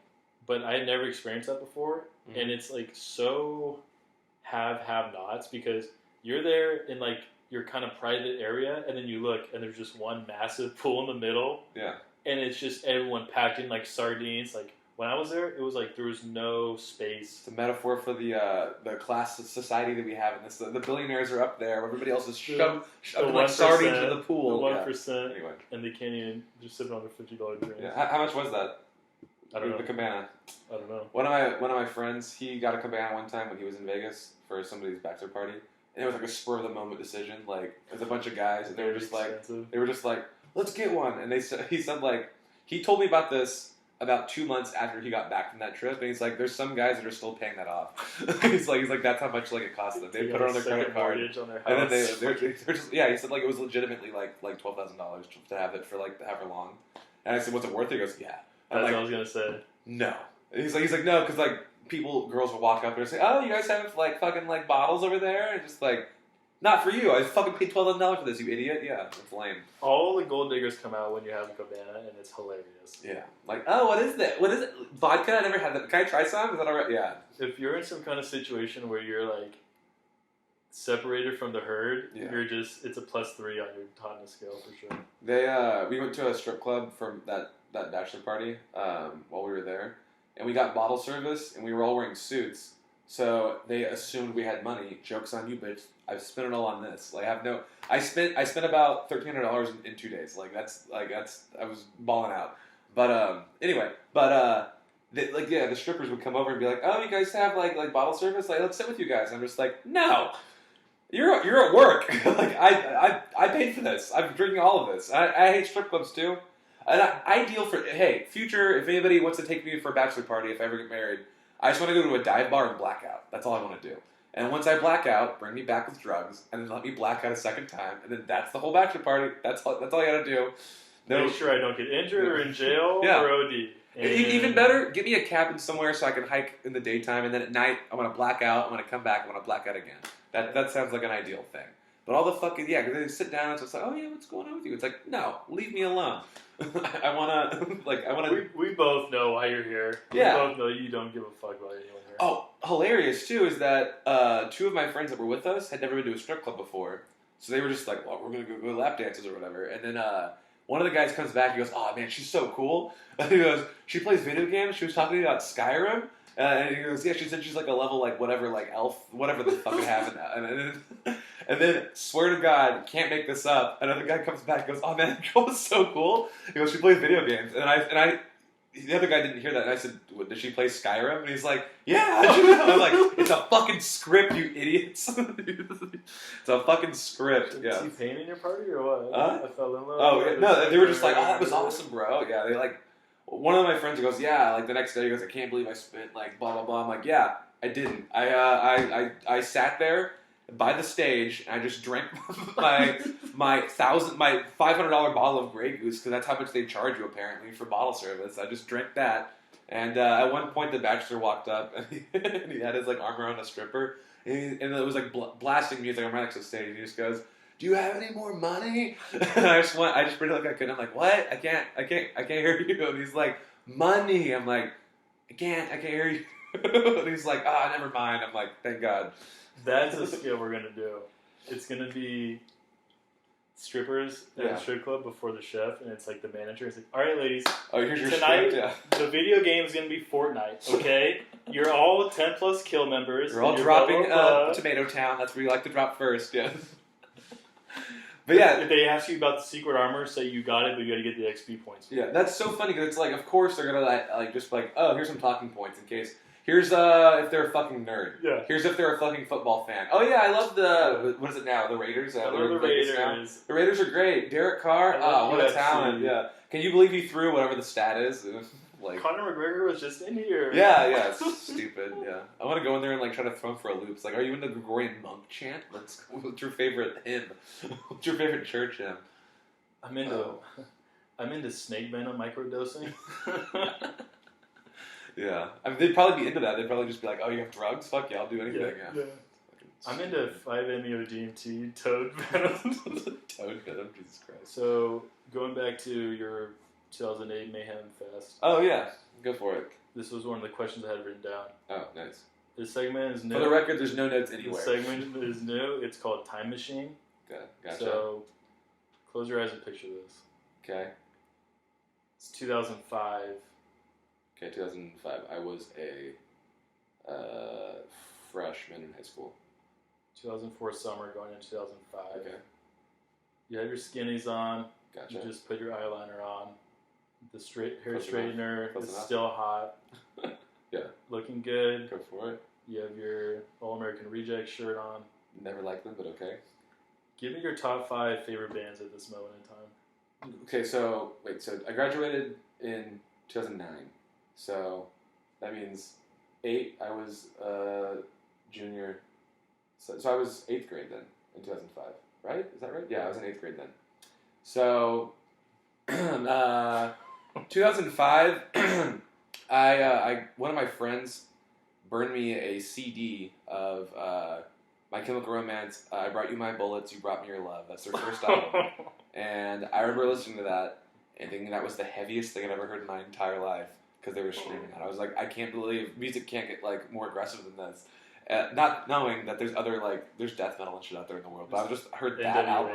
But I had never experienced that before, and it's like so have-nots because you're there in like your kind of private area, and then you look, and there's just one massive pool in the middle, and it's just everyone packed in like sardines. Like when I was there, it was like there was no space. It's a metaphor for the class society that we have in this. The billionaires are up there, everybody else is shoved like sardines in the pool. The 1%, anyway. And they can't even just sit on their $50 drink. Yeah. How much was that? I don't know. The cabana. I don't know. One of my friends, he got a cabana one time when he was in Vegas for somebody's bachelor party, and it was like a spur of the moment decision. Like there's a bunch of guys, and they were just like, let's get one. And he said like, he told me about this about 2 months after he got back from that trip, and he's like, there's some guys that are still paying that off. he's like that's how much like it cost them. They put it on their credit card, on their house. And then they're just he said like it was legitimately like $12,000 to have it for like however long. And I said, what's it worth? He goes, yeah. That's what I was gonna say. No. He's like no, because like girls will walk up there and say, oh, you guys have like fucking like bottles over there, and just like, not for you. I fucking paid $12,000 for this, you idiot. Yeah, it's lame. All the gold diggers come out when you have a cabana, and it's hilarious. Yeah. Like, oh, what is that? What is it? Vodka? I never had that. Can I try some? Is that alright? Yeah. If you're in some kind of situation where you're like separated from the herd, you're just, it's a +3 on your hotness scale for sure. We went to a strip club for that bachelor party while we were there, and we got bottle service, and we were all wearing suits, so they assumed we had money. Joke's on you, bitch. I've spent it all on this. Like I spent about $1,300 in 2 days. I was balling out. But anyway, the strippers would come over and be like, oh, you guys have like bottle service? Like, let's sit with you guys. I'm just like, no. You're at work. Like I paid for this. I'm drinking all of this. I hate strip clubs too. And ideal for future. If anybody wants to take me for a bachelor party, if I ever get married, I just want to go to a dive bar and black out. That's all I want to do. And once I black out, bring me back with drugs, and then let me black out a second time, and then that's the whole bachelor party. That's all I got to do. Make sure I don't get injured or in jail or OD. And even better, give me a cabin somewhere so I can hike in the daytime, and then at night I want to black out. I want to come back. I want to black out again. That sounds like an ideal thing. But all the fucking, because they sit down and it's just like, oh yeah, what's going on with you? It's like, no, leave me alone. I wanna. We both know why you're here. Yeah. We both know you don't give a fuck about anyone here. Oh, hilarious too is that two of my friends that were with us had never been to a strip club before, so they were just like, "Well, we're gonna go lap dances or whatever." And then one of the guys comes back. He goes, "Oh man, she's so cool." And he goes, "She plays video games. She was talking to me about Skyrim." And he goes, "Yeah, she said she's like a level like whatever, like elf, whatever the fuck it happened." And then, swear to God, can't make this up. Another guy comes back and goes, "Oh man, that girl was so cool." He goes, "She plays video games." And I, the other guy didn't hear that. And I said, "What, does she play Skyrim?" And he's like, "Yeah." I'm like, "It's a fucking script, you idiots." It's a fucking script. Yeah. Is he paying in your party or what? I fell in love. Oh yeah, no, they were just like, "Oh, that was awesome, bro." Yeah, they like. One of my friends goes, "Yeah," like the next day he goes, "I can't believe I spent like blah blah blah." I'm like, "Yeah, I didn't. I sat there by the stage and I just drank my $500 bottle of Grey Goose because that's how much they charge you apparently for bottle service. I just drank that, and at one point the bachelor walked up and he had his like arm around a stripper and it was like blasting music. I'm right next to the stage. And he just goes, "Do you have any more money?" And I just pretty like I couldn't. I'm like, "What? I can't hear you." And he's like, "Money." I'm like, I can't hear you." And he's like, "Ah, never mind." I'm like, "Thank God." That's a skill we're gonna do. It's gonna be strippers at a strip club before the chef, and it's like the manager is like, "All right, ladies, here's your tonight script, the video game is gonna be Fortnite. Okay, you're all 10+ kill members. You're all dropping Tomato Town. That's where you like to drop first." Yeah. But yeah, if they ask you about the secret armor, say you got it, but you got to get the XP points. Yeah, that's so funny because it's like, of course they're gonna like just like, "Oh, here's some talking points in case." Here's if they're a fucking nerd. Yeah. Here's if they're a fucking football fan. Oh yeah, I love the what is it now? The Raiders. I love the Raiders. The Raiders are great. Derek Carr. Oh, what a talent. Yeah. Can you believe he threw whatever the stat is? Like Conor McGregor was just in here. Yeah, it's stupid. Yeah, I want to go in there and like try to throw him for a loop. It's like, "Are you in the Gregorian monk chant? What's your favorite hymn? What's your favorite church hymn?" I'm into snake venom microdosing. Yeah, I mean, they'd probably be into that. They'd probably just be like, "Oh, you have drugs? Fuck yeah, I'll do anything." Yeah. I'm into 5-MeO DMT toad venom. Toad venom, Jesus Christ. So going back to your 2008 Mayhem Fest. Oh yeah, go for it. This was one of the questions I had written down. Oh, nice. This segment is new. For the record, there's no notes anywhere. This segment is new. It's called Time Machine. Okay, gotcha. So close your eyes and picture this. Okay. It's 2005. Okay, 2005. I was a freshman in high school. 2004 summer going into 2005. Okay. You have your skinnies on. Gotcha. You just put your eyeliner on. The hair Close straightener Close is enough. still hot. Yeah. Looking good. Go for it. You have your All American Reject shirt on. Never liked them, but okay. Give me your top 5 favorite bands at this moment in time. Okay, so I graduated in 2009. So that means 8. I was junior. So I was 8th grade then in 2005, right? Is that right? Yeah, I was in 8th grade then. So 2005, I one of my friends burned me a CD of My Chemical Romance. I Brought You My Bullets, You Brought Me Your Love. That's their first album, and I remember listening to that and thinking that was the heaviest thing I'd ever heard in my entire life because they were screaming out. I was like, I can't believe music can't get like more aggressive than this. Not knowing that there's other there's death metal and shit out there in the world, but I heard that album.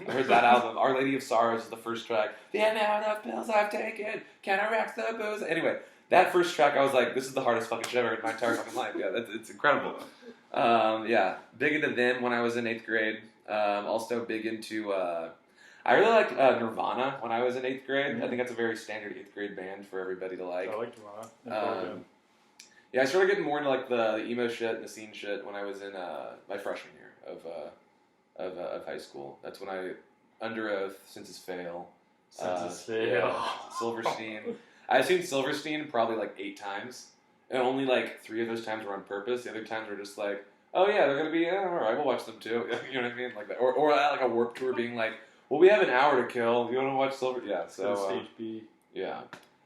I heard that album. Our Lady of Sorrows is the first track. The amount of pills I've taken counteracts the booze. Anyway, that first track, I was like, this is the hardest fucking shit I've ever heard in my entire fucking life. Yeah, it's incredible. Yeah, big into them when I was in 8th grade. Also big into. I really liked Nirvana when I was in 8th grade. Mm-hmm. I think that's a very standard 8th grade band for everybody to like. I liked Nirvana. Yeah, I started getting more into like the emo shit and the scene shit when I was in my freshman year of high school. That's when I Under Oath, Census Fail, yeah, Silverstein. I've seen Silverstein probably like 8 times, and only like 3 of those times were on purpose. The other times were just like, oh yeah, they're gonna be all right. We'll watch them too. You know what I mean? Like that, or like a Warped Tour being like, well, we have an hour to kill. You want to watch Silver? Yeah. So Stage B. Yeah.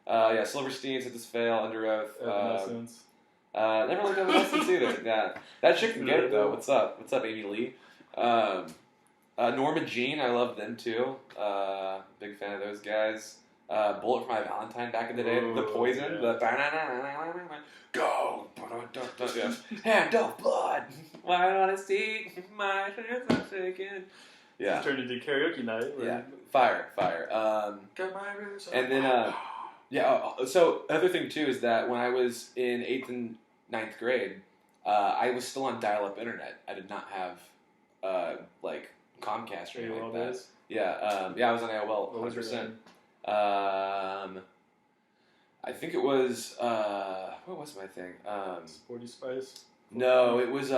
Yeah. Silverstein, Census Fail, Under Oath. Evanescence. Never looked at Evanescence either. Yeah, that chick can get it though. What's up? What's up, Amy Lee? Norma Jean, I love them too. Big fan of those guys. Bullet for My Valentine back in the day. Ooh, The Poison. yeah. The go. Yeah. Hand of blood. Why don't I see my hands are shaking? Yeah. Turned into karaoke night. Yeah. Fire. Got my roots. And then, so other thing too is that when I was in 8th and 9th grade, I was still on dial-up internet. I did not have, like, Comcast or anything like that. Days? Yeah, I was on AOL, 100%. I think it was, what was my thing? Sporty Spice? No, it was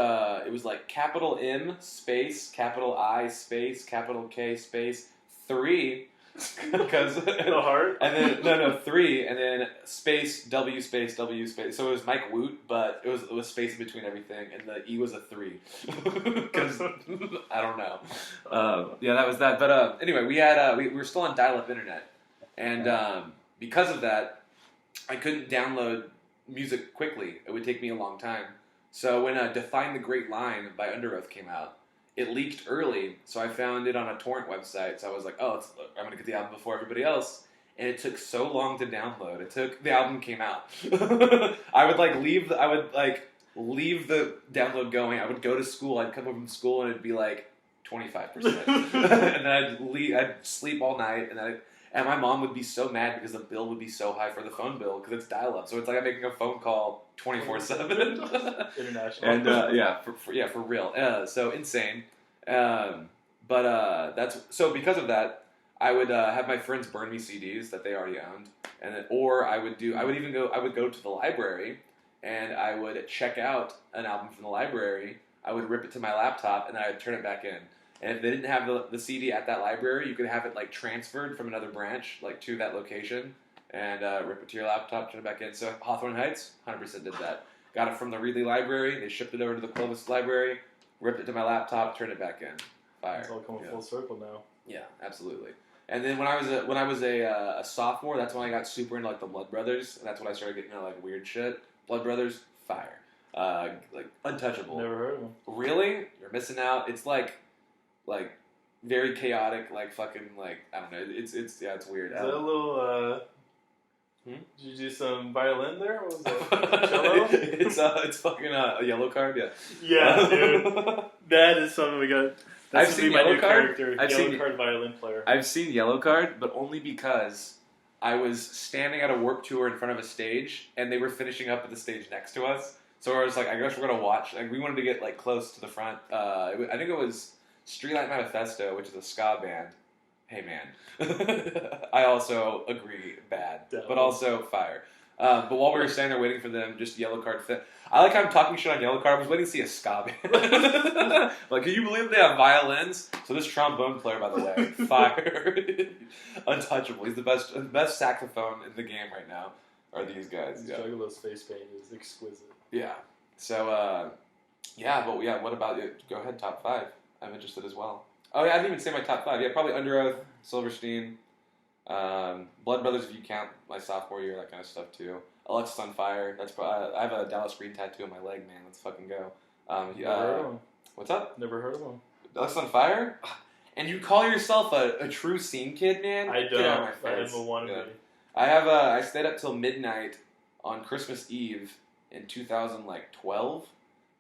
like capital M space, capital I space, capital K space, 3, because The heart? and then no 3 and then space W space W space. So it was Mike Woot, but it was space in between everything, and the E was a 3 because I don't know. Yeah, that was that. But anyway, we had we were still on dial-up internet, and because of that, I couldn't download music quickly. It would take me a long time. So when Define the Great Line by Underoath came out, it leaked early, so I found it on a torrent website. So I was like, I'm going to get the album before everybody else. And it took so long to download. The album came out. I would leave the download going. I would go to school, I'd come home from school, and it'd be like 25%. And then I'd sleep all night, and my mom would be so mad because the bill would be so high for the phone bill because it's dial-up. So it's like I'm making a phone call 24/7. International. And for real. So insane. But because of that, I would have my friends burn me CDs that they already owned, I would go to the library and I would check out an album from the library. I would rip it to my laptop and then I'd turn it back in. And if they didn't have the CD at that library, you could have it like transferred from another branch like to that location and rip it to your laptop, turn it back in. So Hawthorne Heights, 100% did that. Got it from the Reedley Library. They shipped it over to the Clovis Library, ripped it to my laptop, turned it back in. Fire. It's all coming full circle now. Yeah, absolutely. And then when I was a sophomore, that's when I got super into like the Blood Brothers, and that's when I started getting into like weird shit. Blood Brothers, fire. Like untouchable. Never heard of them. Really? You're missing out. It's like very chaotic, like fucking like I don't know. It's weird. Is that a little? Did you do some violin there? What was that? Cello? It's fucking a yellow card. Yeah. Yeah, dude. That is something we got. I've seen Yellow Card. Yellow Card violin player. I've seen Yellow Card, but only because I was standing at a Warped Tour in front of a stage, and they were finishing up at the stage next to us. So I was like, I guess we're gonna watch. Like, we wanted to get like close to the front. I think it was Streetlight Manifesto, which is a ska band. Hey man, I also agree, bad, but also fire. But while we were standing there waiting for them, just Yellow Card fit. I like how I'm talking shit on Yellow Card. I was waiting to see a ska band. Like, can you believe they have violins? So this trombone player, by the way, fire, untouchable. He's the best saxophone in the game right now. Are these guys? Yeah. Juggalo's face paint is exquisite. Yeah. So what about you? Go ahead, top 5. I'm interested as well. Oh yeah, I didn't even say my top 5. Yeah, probably Under Oath, Silverstein, Blood Brothers if you count my sophomore year, that kind of stuff too. Alexis on Fire. That's probably, I have a Dallas Green tattoo on my leg, man. Let's fucking go. Never heard of him. What's up? Never heard of him. Alexis on Fire? And you call yourself a true scene kid, man? I don't. Get out of my face. I'm a wannabe. Yeah. I stayed up till midnight on Christmas Eve in 2012.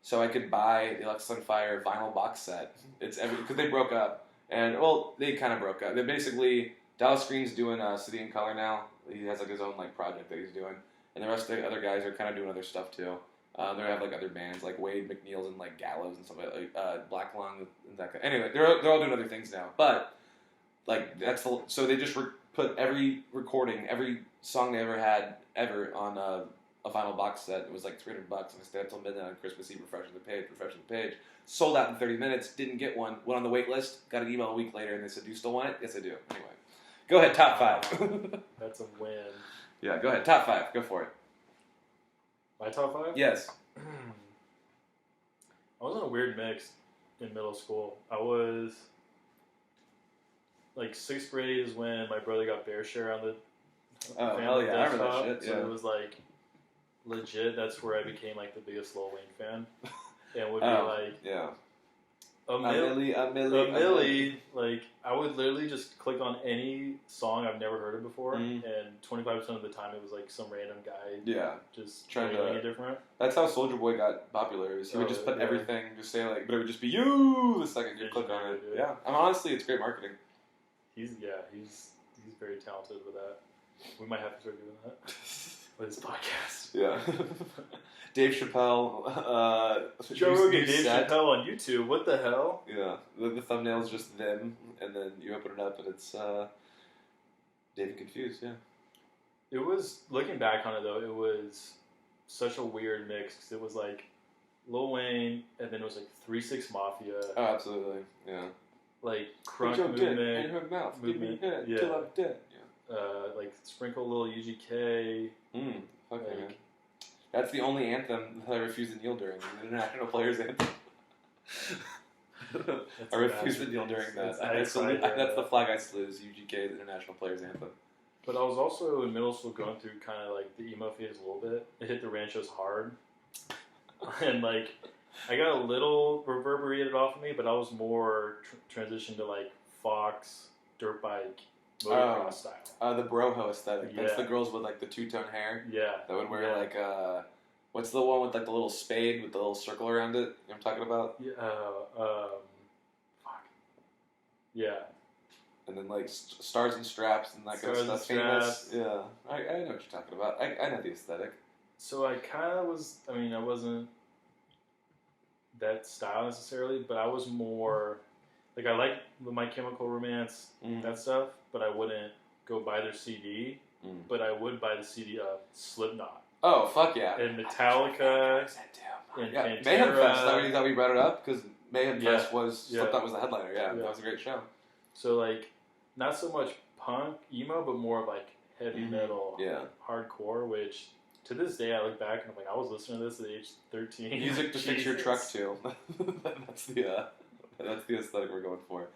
So I could buy the Alexis on Fire vinyl box set. Because they broke up. And, well, they kind of broke up. They basically, Dallas Green's doing City in Color now. He has like his own like project that he's doing. And the rest of the other guys are kind of doing other stuff too. They have like other bands like Wade McNeil's and like Gallows and stuff like Black Lung and that kind. Anyway, they're all doing other things now. But like so they just put every recording, every song they ever had on a vinyl box set. It was like $300, and I stayed up till midnight on Christmas Eve refreshing the page. Sold out in 30 minutes. Didn't get one. Went on the wait list. Got an email a week later, and they said, "Do you still want it?" Yes, I do. Anyway, go ahead. Top 5. That's a win. Yeah, go ahead. Top 5. Go for it. My top 5? Yes. I was in a weird mix in middle school. I was like 6th grade is when my brother got Bear Share on the hell yeah, I remember that shit. So it was like legit. That's where I became like the biggest Lil Wayne fan. And would be A milli, like, I would literally just click on any song I've never heard of before, and 25% of the time it was like some random guy just trying to it different. That's how Soulja Boy got popular. He would just put everything, just say like, but it would just be you the second you click on it. Yeah, and honestly, it's great marketing. He's very talented with that. We might have to start doing that with his podcast. Yeah. Dave Chappelle. Joe Rogan, Dave Chappelle on YouTube. What the hell? Yeah. The thumbnail's just them, and then you open it up, and it's David Confused, yeah. It was, looking back on it, though, it was such a weird mix, because it was like Lil Wayne, and then it was like 3 6 Mafia. Oh, absolutely, yeah. Like Crunk movement. In her mouth, give me head till I'm dead. Yeah. Like Sprinkle Lil UGK. Fuck yeah, man. That's the only anthem that I refuse to kneel during, the International Players Anthem. I refuse to kneel during that. That's the flag I salute, is UGK, the International Players Anthem. But I was also in middle school going through kind of like the emo phase a little bit. It hit the ranchos hard. And like, I got a little reverberated off of me, but I was more transitioned to like Fox, dirt bike, motocross style. The broho aesthetic. That's the girls with like the two-tone hair. Yeah. That would wear like, what's the one with like the little spade with the little circle around it? You know what I'm talking about? Yeah. Fuck. Yeah. And then like stars and straps and that kind of stuff. Famous. Yeah. I know what you're talking about. I know the aesthetic. So I kind of was, I mean, I wasn't that style necessarily, but I was more, like, I like My Chemical Romance, that stuff, but I wouldn't go buy their CD, but I would buy the CD of Slipknot. Oh, fuck yeah. And Metallica, and Pantera. Mayhem Fest, that thought we brought it up, because Mayhem Fest was, Slipknot was the headliner, that was a great show. So, like, not so much punk, emo, but more of, like, heavy metal, hardcore, which... To this day, I look back and I'm like, I was listening to this at age 13. Music to fix your truck to. That's the aesthetic we're going for.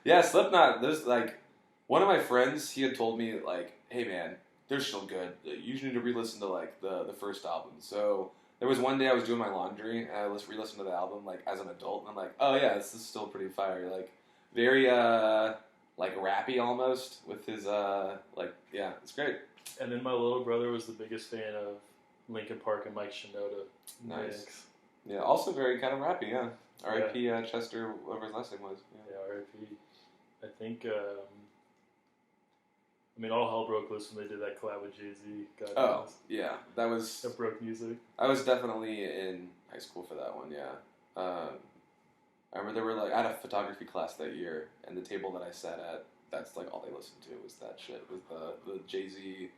Yeah, Slipknot. There's like one of my friends. He had told me like, hey man, they're still good. You need to re-listen to like the first album. So there was one day I was doing my laundry and I re-listened to the album like as an adult and I'm like, oh yeah, this is still pretty fire. Like very like rappy almost with his it's great. And then my little brother was the biggest fan of Linkin Park and Mike Shinoda. Nice. Yeah, also very kind of rappy, yeah. R.I.P. Chester, whatever his last name was. Yeah, R.I.P. I think, I mean, all hell broke loose when they did that collab with Jay-Z. That broke music. I was definitely in high school for that one, yeah. I remember there were like, I had a photography class that year, and the table that I sat at, that's like all they listened to was that shit. It was the Jay-Z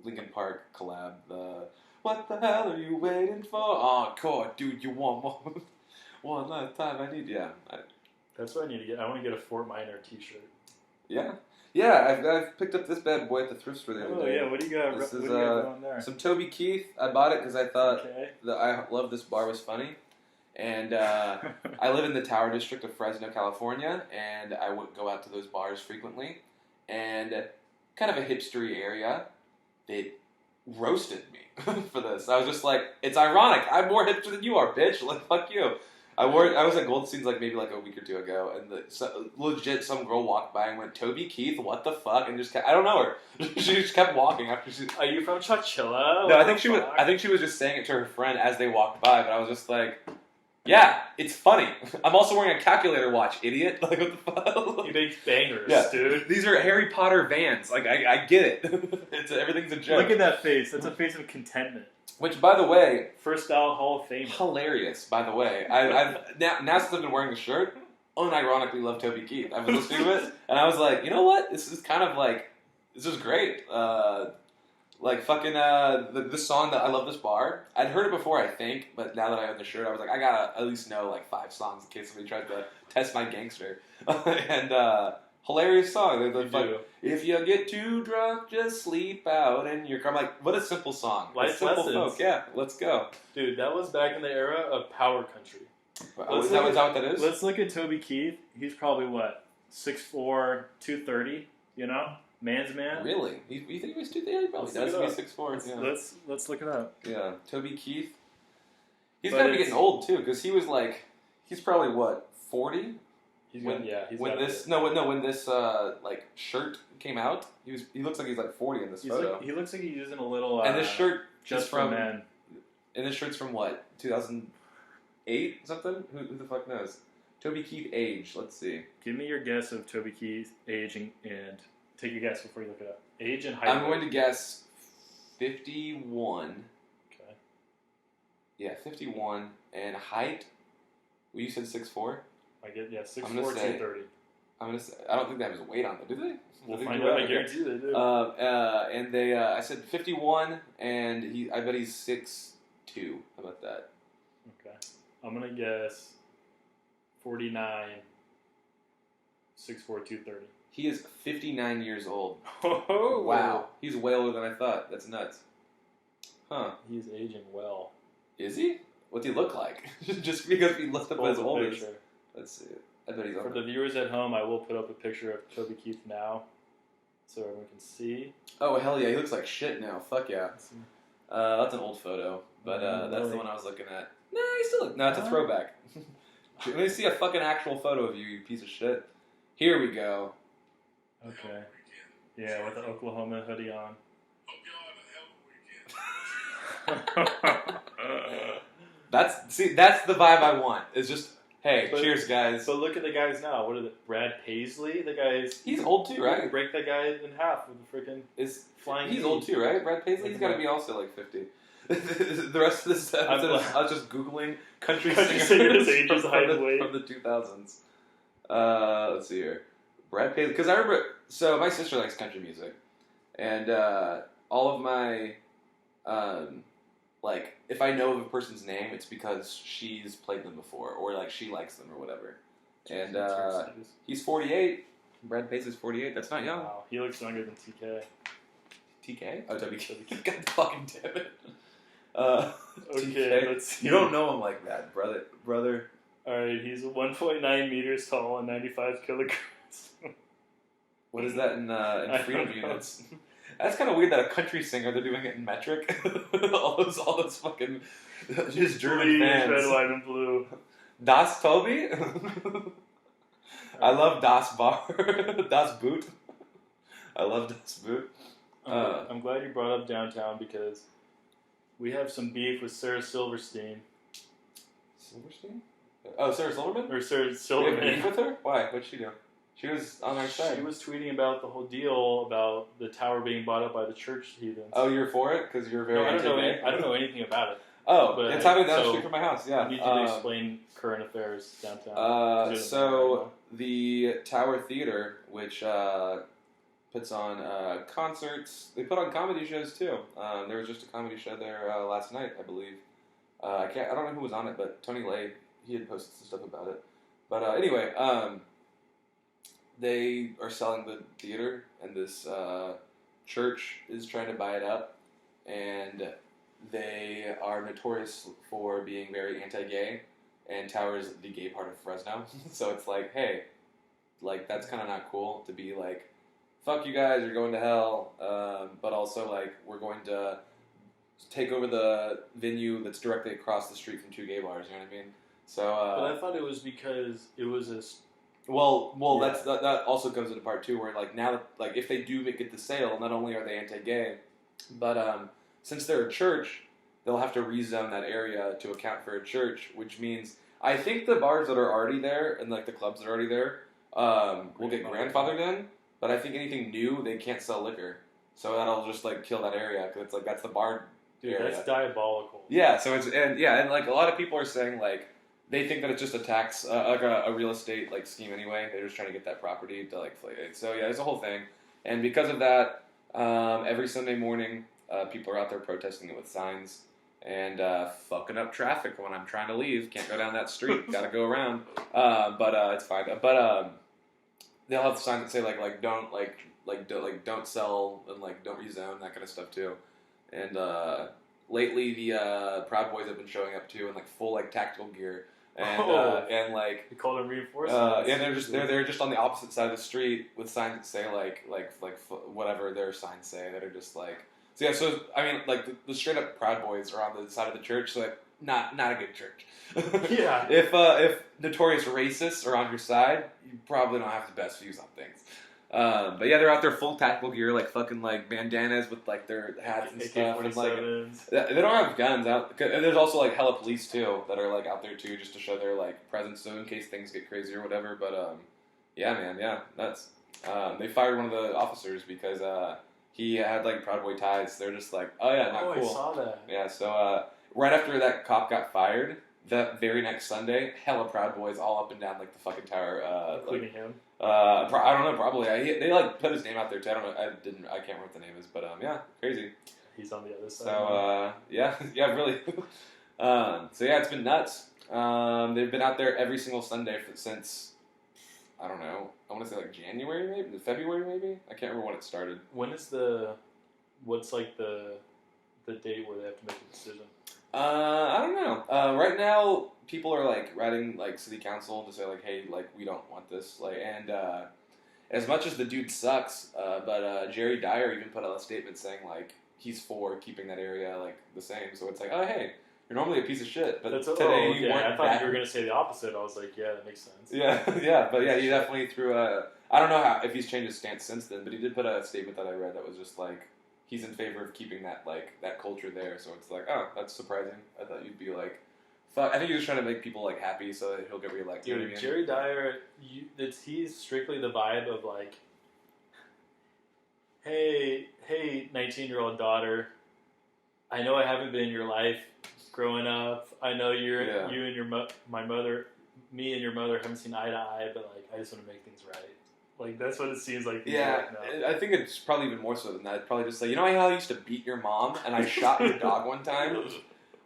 Linkin Park collab. The what the hell are you waiting for? Oh God, dude, you want more? One last time, I need That's what I need to get. I want to get a Fort Minor T-shirt. Yeah. I've picked up this bad boy at the thrift store the other day. Oh yeah, what do you got? This is on there? Some Toby Keith. I bought it because I thought that I love this bar was funny. And I live in the Tower District of Fresno, California, and I would go out to those bars frequently. And kind of a hipstery area, they roasted me for this. I was just like, it's ironic. I'm more hipster than you are, bitch. Like, fuck you. I was at Goldstein's like maybe like a week or two ago, and legit some girl walked by and went, Toby Keith, what the fuck? And just kept, I don't know her. She just kept walking after she. Are you from Chowchilla? No, I think she was just saying it to her friend as they walked by. But I was just like. Yeah, it's funny. I'm also wearing a calculator watch, idiot. Like, what the fuck? You make bangers, dude. These are Harry Potter Vans. Like, I get it. Everything's a joke. Look at that face. That's a face of contentment. Which, by the way... First style Hall of Fame. Hilarious, by the way. Now since I've been wearing the shirt, unironically love Toby Keith. I've been listening to it, and I was like, you know what? This is kind of like... This is great. Like fucking this song that I love this bar. I'd heard it before, I think, but now that I own the shirt, I was like, I gotta at least know like 5 songs in case somebody tried to test my gangster. And hilarious song. If you get too drunk, just sleep out in your car. I'm like, what a simple song. Life lessons. Folk. Yeah, let's go. Dude, that was back in the era of Power Country. Is that what that is? Let's look at Toby Keith. He's probably what, 6'4", 230. You know. Man's man. Really? You think he was 230? Probably does be 6'4". Yeah. Let's look it up. Yeah, Toby Keith. He's got to be getting old too, because he was like, he's probably what, 40. He's when got this like shirt came out, he looks like he's like 40 in this photo. He looks like he's using a little. And this shirt just from men. And this shirt's from what? 2008 something? Who the fuck knows? Toby Keith age. Let's see. Give me your guess of Toby Keith's age and take a guess before you look it up. Age and height. I'm going to guess 51. Okay. Yeah, 51 and height. Well, you said 6'4". I get 6'4", 230. I'm gonna say I don't think they have his weight on there, do they? We'll find out. I guarantee they do. And they I said 51, and I bet he's 6'2". How about that? Okay. I'm gonna guess 49. 6'4", 230. He is 59 years old. Oh, wow. He's way older than I thought. That's nuts. Huh. He's aging well. Is he? What's he look like? Just because he looks up as old as... Let's see. I bet he's For the viewers at home, I will put up a picture of Toby Keith now so everyone can see. Oh, hell yeah. He looks like shit now. Fuck yeah. That's an old photo, but that's the one I was looking at. Nah, he still looks... No, it's a throwback. Let me see a fucking actual photo of you, you piece of shit. Here we go. Okay. Yeah, with the Oklahoma hoodie on. That's the vibe I want. It's just, hey, cheers, guys. But look at the guys now. What is it? Brad Paisley? The guy's... He's old too, right? Break that guy in half with the freaking flying... He's old too, right? Brad Paisley? He's got to be also like 50. The rest of this episode, I was just Googling country singers ages, height, and weight. From the 2000s. Let's see here. Brad Paisley. Because I remember... So my sister likes country music. And all of my... like, if I know of a person's name, it's because she's played them before, or like she likes them or whatever. And he's 48. Brad Paisley's 48. That's not young. Wow, he looks younger than TK. TK? Oh, WK. God fucking damn it. Okay, let's see. You don't know him like that, brother. Alright, he's 1.9 meters tall and 95 kilograms. What is that in freedom units? That's kind of weird that a country singer, they're doing it in metric. all those fucking just German fans. Red, white, and blue. Das Toby? I love Das Bar. Das Boot. I love Das Boot. I'm glad you brought up downtown because we have some beef with Sarah Silverstein. Silverstein? Oh, Sarah Silverman? Or Sarah Silverman. We have beef with her? Why? What'd she do? She was on our side. She was tweeting about the whole deal about the tower being bought up by the church heathens. Oh, you're for it? Because you're very I don't know anything about it. Oh, it's happening down the street from my house, yeah. I need you to explain current affairs downtown. So, the Tower Theater, which puts on concerts, they put on comedy shows too. There was just a comedy show there last night, I believe. I don't know who was on it, but Tony Lay, he had posted some stuff about it. But anyway, they are selling the theater, and this church is trying to buy it up, and they are notorious for being very anti-gay, and Tower is the gay part of Fresno, so it's like, hey, like, that's kind of not cool to be like, fuck you guys, you're going to hell, but also, like, we're going to take over the venue that's directly across the street from two gay bars, you know what I mean? So, but I thought it was because it was a... Well, yeah. That also comes into part two, where like now, like if they do get the sale, not only are they anti-gay, but since they're a church, they'll have to rezone that area to account for a church, which means I think the bars that are already there and like the clubs that are already there will get grandfathered in, but I think anything new they can't sell liquor, so that'll just like kill that area because it's like that's the bar area. That's diabolical. Yeah, so and like a lot of people are saying like. They think that it's just a tax, like a real estate like scheme anyway. They're just trying to get that property to like flay it. So yeah, it's a whole thing. And because of that, every Sunday morning, people are out there protesting it with signs and fucking up traffic when I'm trying to leave. Can't go down that street. Got to go around. But it's fine. But they'll have signs that say like don't don't sell and like don't rezone, that kind of stuff too. And lately the Proud Boys have been showing up too in like full like tactical gear. And like you call them reinforcements. And they're just on the opposite side of the street with signs that say like whatever their signs say that are just like so yeah. So I mean like the straight up Proud Boys are on the side of the church. So like not a good church. Yeah. If notorious racists are on your side, you probably don't have the best views on things. But yeah, they're out there full tactical gear, like fucking like bandanas with like their hats and stuff, and like they don't have guns out. There's also like hella police too that are like out there too, just to show their like presence, so in case things get crazy or whatever. But yeah, man, yeah, nuts. They fired one of the officers because he had like Proud Boy ties. They're just like, oh yeah, not cool. I saw that. Yeah, so right after that cop got fired, that very next Sunday, hella Proud Boys all up and down like the fucking tower, including him. I don't know, probably. They like put his name out there too. I don't know. I can't remember what the name is, but yeah, crazy. He's on the other side. So yeah, really. So yeah, it's been nuts. They've been out there every single Sunday since I don't know. I want to say like January, maybe February, maybe. I can't remember when it started. When is what's like the date where they have to make a decision? I don't know. Right now, people are like writing like city council to say like, hey, like we don't want this. Like, and as much as the dude sucks, but Jerry Dyer even put out a statement saying like he's for keeping that area like the same. So it's like, oh hey, you're normally a piece of shit, but today you weren't. I thought you were gonna say the opposite. I was like, yeah, that makes sense. Yeah, but yeah, he definitely threw a. I don't know if he's changed his stance since then, but he did put a statement that I read that was just like. He's in favor of keeping that that culture there, so it's like, oh, that's surprising. I thought you'd be like, fuck. I think he was trying to make people like happy so that he'll get reelected. Dude, Jerry Dyer, he's strictly the vibe of like, hey, 19-year-old daughter, I know I haven't been in your life growing up. I know you and me and your mother haven't seen eye to eye, but like, I just want to make things right. Like, that's what it seems like. Yeah, I think it's probably even more so than that. It's probably just like, you know how I used to beat your mom and I shot your dog one time?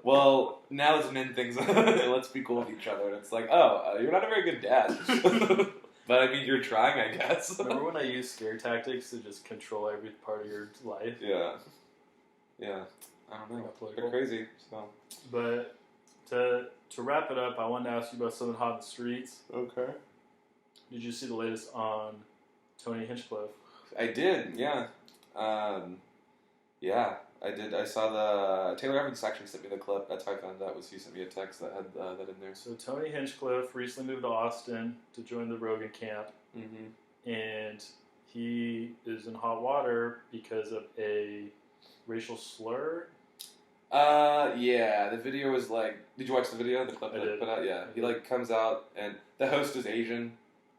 Well, now let's mend things up. Let's be cool with each other. And it's like, oh, you're not a very good dad. But I mean, you're trying, I guess. Remember when I used scare tactics to just control every part of your life? Yeah. I don't know. They're crazy. So. But to wrap it up, I wanted to ask you about something hot in the streets. Okay. Did you see the latest on Tony Hinchcliffe? I did, yeah. Yeah, I did. I saw the... Taylor Evans actually sent me the clip. That's how I found out. Was he sent me a text that had that in there. So Tony Hinchcliffe recently moved to Austin to join the Rogan camp. Mm-hmm. And he is in hot water because of a racial slur. Yeah. The video was like... Did you watch the video? The clip that I put out? Yeah. He like comes out and the host is Asian.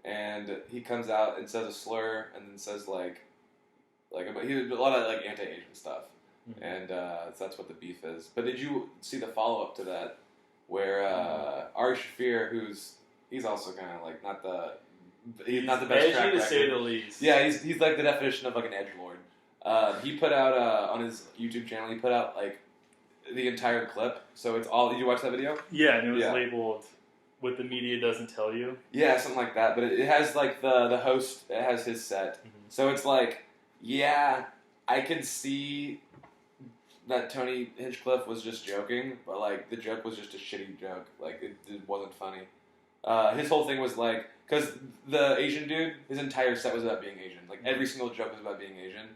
And he comes out and says a slur, and then says like he did a lot of like anti-Asian stuff, mm-hmm. And that's what the beef is. But did you see the follow-up to that, where Ari Shaffir, he's also kind of like not the best track record, to say the least. Yeah, he's like the definition of like an edgelord. He put out on his YouTube channel. He put out like the entire clip, so it's all. Did you watch that video? Yeah, and it was labeled. What the media doesn't tell you? Yeah, something like that. But it has, like, the host, it has his set. Mm-hmm. So it's like, yeah, I can see that Tony Hinchcliffe was just joking, but, like, the joke was just a shitty joke. Like, it wasn't funny. His whole thing was, like, because the Asian dude, his entire set was about being Asian. Like, every single joke was about being Asian.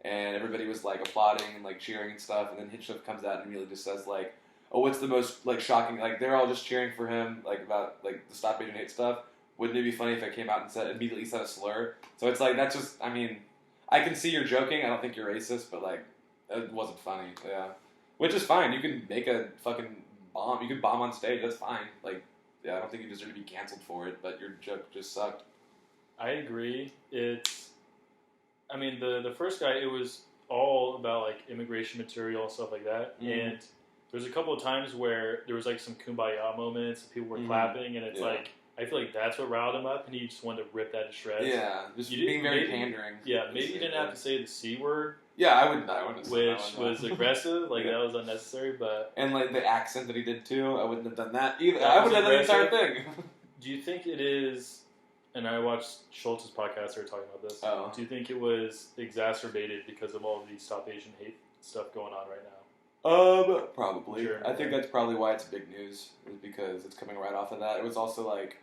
And everybody was, like, applauding and, like, cheering and stuff. And then Hinchcliffe comes out and immediately just says, like, oh, what's the most, like, shocking, like, they're all just cheering for him, like, about, like, the Stop Asian Hate stuff. Wouldn't it be funny if I came out and immediately said a slur? So it's like, that's just, I mean, I can see you're joking, I don't think you're racist, but, like, it wasn't funny, yeah. Which is fine, you can make a fucking bomb, you can bomb on stage, that's fine. Like, yeah, I don't think you deserve to be canceled for it, but your joke just sucked. I agree. The first guy, it was all about, like, immigration material and stuff like that, and... There's a couple of times where there was like some kumbaya moments, and people were clapping, and it's like I feel like that's what riled him up, and he just wanted to rip that to shreds. Yeah, just being very pandering. Yeah, maybe you didn't have to say the C word. Yeah, I wouldn't have which was aggressive, like that was unnecessary, but and like the accent that he did too, I wouldn't have done that either. I would have done the entire thing. Do you think it is? And I watched Schultz's podcast; they were talking about this. Oh. Do you think it was exacerbated because of all of the Stop Asian Hate stuff going on right now? Probably. Sure, I think that's probably why it's big news, is because it's coming right off of that. It was also like,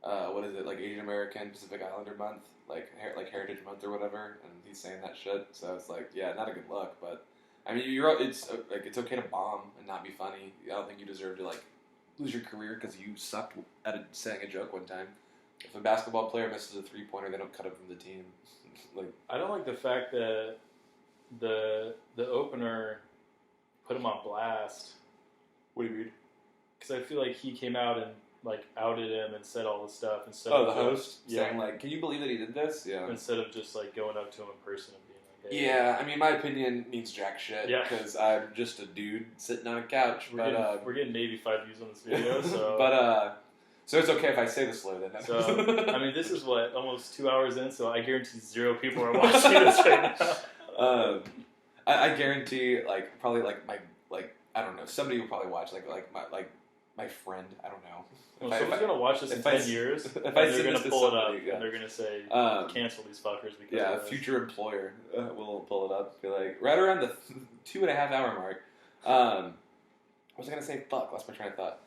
what is it, like Asian American Pacific Islander Month, like Heritage Month or whatever, and he's saying that shit, so it's like, yeah, not a good look, but I mean, it's okay to bomb and not be funny. I don't think you deserve to like lose your career because you sucked at saying a joke one time. If a basketball player misses a 3-pointer, they don't cut him from the team. Like, I don't like the fact that the opener put him on blast. what do you mean? Because I feel like he came out and like outed him and said all this stuff instead Oh, of the host yeah, saying like, "Can you believe that he did this?" Yeah. instead of just like going up to him in person and being like, hey. Yeah, I mean, my opinion means jack shit Yeah. because I'm just a dude sitting on a couch. We're getting 85 views on this video, so so it's okay if I say the slur then. so I mean, this is what almost 2 hours in, so I guarantee 0 people are watching this right now. I guarantee like probably like my like I don't know somebody will probably watch my friend, I don't know. Well, someone's going to watch this in 10 years, if and I they're send going this to to pull it somebody, up, yeah. and they're going to say, cancel these fuckers because yeah, of this. future employer will pull it up, be like, right around the 2.5 hour mark. What was I going to say? Fuck, lost my train of thought.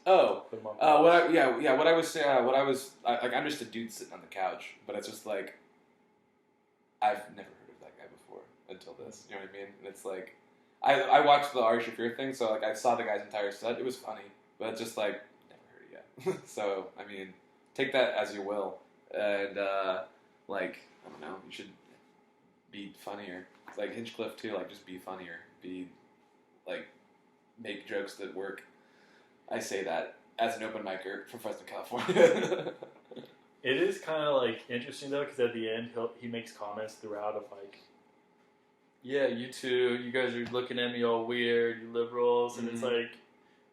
Put 'em on pause. I'm just a dude sitting on the couch, but it's just like, I've never heard of that guy before until this, you know what I mean? And it's like, I watched the Ari Shaffir thing, so like I saw the guy's entire set. It was funny, but it's just like never heard it yet. So I mean, take that as you will, and like I don't know, you should be funnier. It's like Hinchcliffe too, like just be funnier, be like make jokes that work. I say that as an open micer from Fresno, California. It is kind of like interesting though, because at the end he makes comments throughout of like, yeah, you two, you guys are looking at me all weird, you liberals, and it's like,